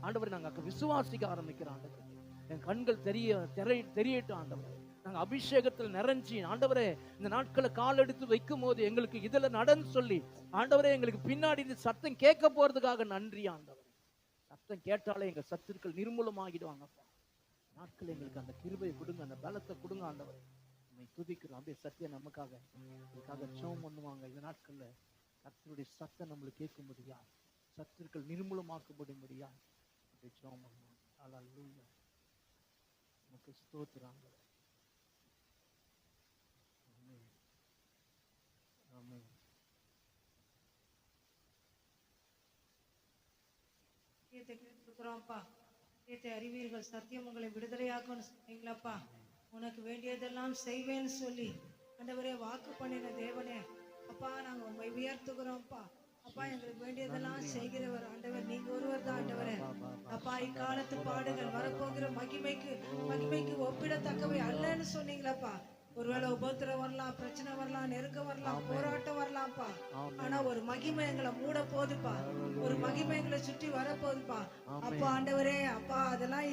ஆண்டவரே. நாங்க விசுவாசிக்க ஆரம்பிக்கிறோம் ஆண்டவரே. என் கண்கள் தெரியட்டும் ஆண்டவரே. நாங்க அபிஷேகத்தில் நிறைஞ்சி ஆண்டவரே, இந்த நாட்களை கால் எடுத்து வைக்கும் போது எங்களுக்கு இதுல நடந்து சொல்லி ஆண்டவரே, எங்களுக்கு பின்னாடி இந்த சத்தம் கேட்க போறதுக்காக நன்றி ஆண்டவரே. சத்தம் கேட்டாலே எங்க சத்துருக்கள் நிர்மூலமாகிடுவாங்கப்பா. நாட்கள் எங்களுக்கு அந்த கிருபையை கொடுங்க, அந்த பலத்தை கொடுங்க ஆண்டவரே. உம்மை துதிக்கிறோம். அப்படியே சத்தியம் நமக்காக ஜெபம் பண்ணுவாங்க. இந்த நாட்கள்ல கர்த்தருடைய சத்தம் நம்மளுக்கு கேட்கும்படியா, சத்துருக்கள் நிர்மூலமாக்கப்படும்படியா அப்படியே ஜெபம் பண்ணுவாங்க. ஹல்லேலூயா. நமக்கு ஸ்தோத்திரம் ஆண்டவரே. ஆமென். சத்தியத்தை கேட்டுக்கிறோம்ப்பா. சத்தியத்தை அறிவீர்கள், சத்தியம் உங்களை விடுதலையாக்கும்னு சொன்னீங்களப்பா. உனக்கு வேண்டியதெல்லாம் செய்வேன்னு சொல்லி ஆண்டவரே வாக்கு பண்ணின தேவனே, அப்பா நாங்க உண்மை உயர்த்துகிறோம்ப்பா. அப்பா எங்களுக்கு வேண்டியதெல்லாம் செய்கிறவர் ஆண்டவர் நீங்க ஒருவர் தான் ஆண்டவரே. அப்பா இக்காலத்து பாடுகள் வரப்போகிற மகிமைக்கு ஒப்பிடத்தக்கவை அல்லன்னு சொன்னீங்களப்பா. ஒருவேளை உபத்திரம் வரலாம், பிரச்சனை வரலாம், நெருக்கம் வரலாம், போராட்டம் வரலாம்ப்பா. ஆனா ஒரு மகிமை எங்களை மூட போதுப்பா, ஒரு மகிமை எங்களை சுற்றி வரப்போகுதுப்பா. அப்பா ஆண்டவரே, அப்பா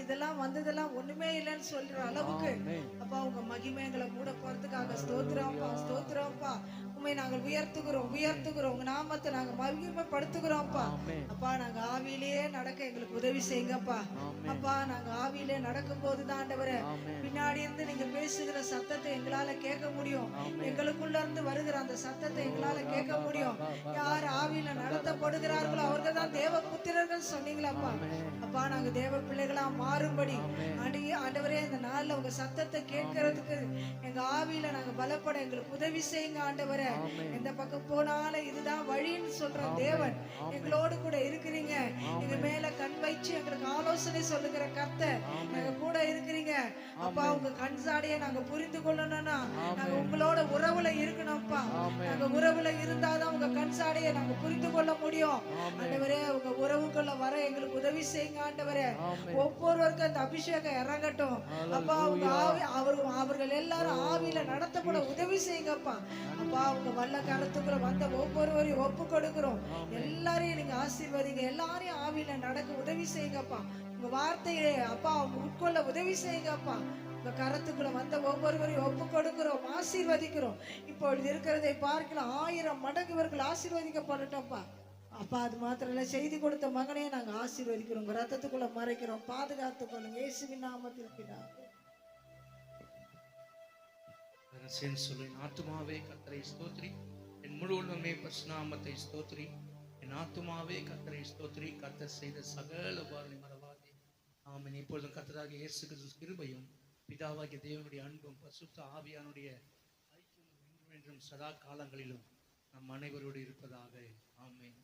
இதெல்லாம் வந்ததெல்லாம் ஒண்ணுமே இல்லைன்னு சொல்ற அளவுக்கு அப்பா உங்க மகிமை எங்களை மூட போறதுக்காக ஸ்தோத்திரம்ப்பா, ஸ்தோத்திரம்ப்பா. உண்மை நாங்கள் உயர்த்துகிறோம் உங்க நாமத்தை நாங்க மகிமைப்படுத்துகிறோம்ப்பா. அப்பா நாங்க ஆவியிலேயே நடக்க எங்களுக்கு உதவி செய்யுங்கப்பா. அப்பா நாங்க ஆவியிலே நடக்கும் போதுதான் ஆண்டவரே பின்னாடி இருந்து நீங்க பேசுகிற சத்தத்தை எங்களால கேட்க முடியும். எங்களுக்குள்ள இருந்து வருகிற அந்த சத்தத்தை எங்களால கேட்க முடியும். யார் ஆவியில நடத்தப்படுகிறார்களோ அவர்கள் தான் தேவ புத்திரர்கள் சொன்னீங்களாப்பா. அப்பா நாங்க தேவ பிள்ளைகளா மாறும்படி ஆண்டவரே இந்த நாள்ல உங்க சத்தத்தை கேட்கறதுக்கு எங்க ஆவியில நாங்க பலப்பட எங்களுக்கு உதவி செய்யுங்க ஆண்டவரே. எந்த பக்கம் போனாலும் இதுதான் வழின்னு சொல்ற தேவன் எங்களோடு கூட இருக்கிறீங்க. எங்க மேல கண் வச்சு எங்களுக்கு ஆலோசனை சொல்லுகிற கர்த்தர் நாங்க கூட இருக்கிறீங்க. அப்பா உங்க கண் சாடையை நாங்க புரிந்து கொள்ளணும்னா நாங்க உங்களோட உறவுல இருக்கணும்ப்பா. நாங்க உறவுல இருந்தாதான் உங்க கண் சாடையை நாங்க புரிந்து கொள்ள முடியும். ஆண்டவரே உங்க உறவுக்குள்ள வர எங்களுக்கு உதவி செய்யுங்க ஆண்டவரே. ஒவ்வொருவருக்கும் அந்த அபிஷேகம் இறங்கட்டும் அப்பா. அவர்கள் எல்லாரும் ஆவியில நடத்தப்பட உதவி செய்யுங்கப்பா. அப்பா உங்க வல்ல காலத்துக்குள்ள வந்த ஒவ்வொருவரையும் ஒப்பு கொடுக்கிறோம். எல்லாரையும் நீங்க ஆசீர்வதிங்க, எல்லாரையும் ஆவியில நடக்க உதவி செய்யுங்கப்பா. உங்க வார்த்தையை அப்பா அவங்க உட்கொள்ள உதவி செய்யுங்கப்பா. உங்க கரத்துக்குள்ள வந்த ஒவ்வொருவரையும் ஒப்பு கொடுக்கிறோம், ஆசீர்வதிக்கிறோம். இப்பொழுது இருக்கிறதை பார்க்கலாம் 1000 மடங்கு இவர்கள் ஆசீர்வதிக்கப்படட்டப்பா. அப்பா அது மாத்திரம் இல்ல, செய்தி கொடுத்த மகனையே நாங்க ஆசீர்வதிக்கிறோம், உங்க ரத்தத்துக்குள்ள மறைக்கிறோம். பாதுகாத்துக் கொள்ளுங்க இயேசுவின் நாமத்தில் பிதாவே. சொல்லு, என் ஆத்துமாவே கர்த்தரை ஸ்தோத்திரி, என் முழு உள்ளமே பரிசுநாமத்தை ஸ்தோத்திரி. என் ஆத்துமாவே கர்த்தரை ஸ்தோத்திரி, கர்த்தர் செய்த சகல உபகாரங்களை மறவாதே. ஆமென். இப்பொழுதும் கர்த்தராகிய இயேசு கிறிஸ்து கிருபையும் பிதாவாகிய தேவனுடைய அன்பும் பரிசுத்த ஆவியானுடைய ஐக்கியமும் என்றும் சதா காலங்களிலும் நம் அனைவரோடு இருப்பதாக. ஆமென்.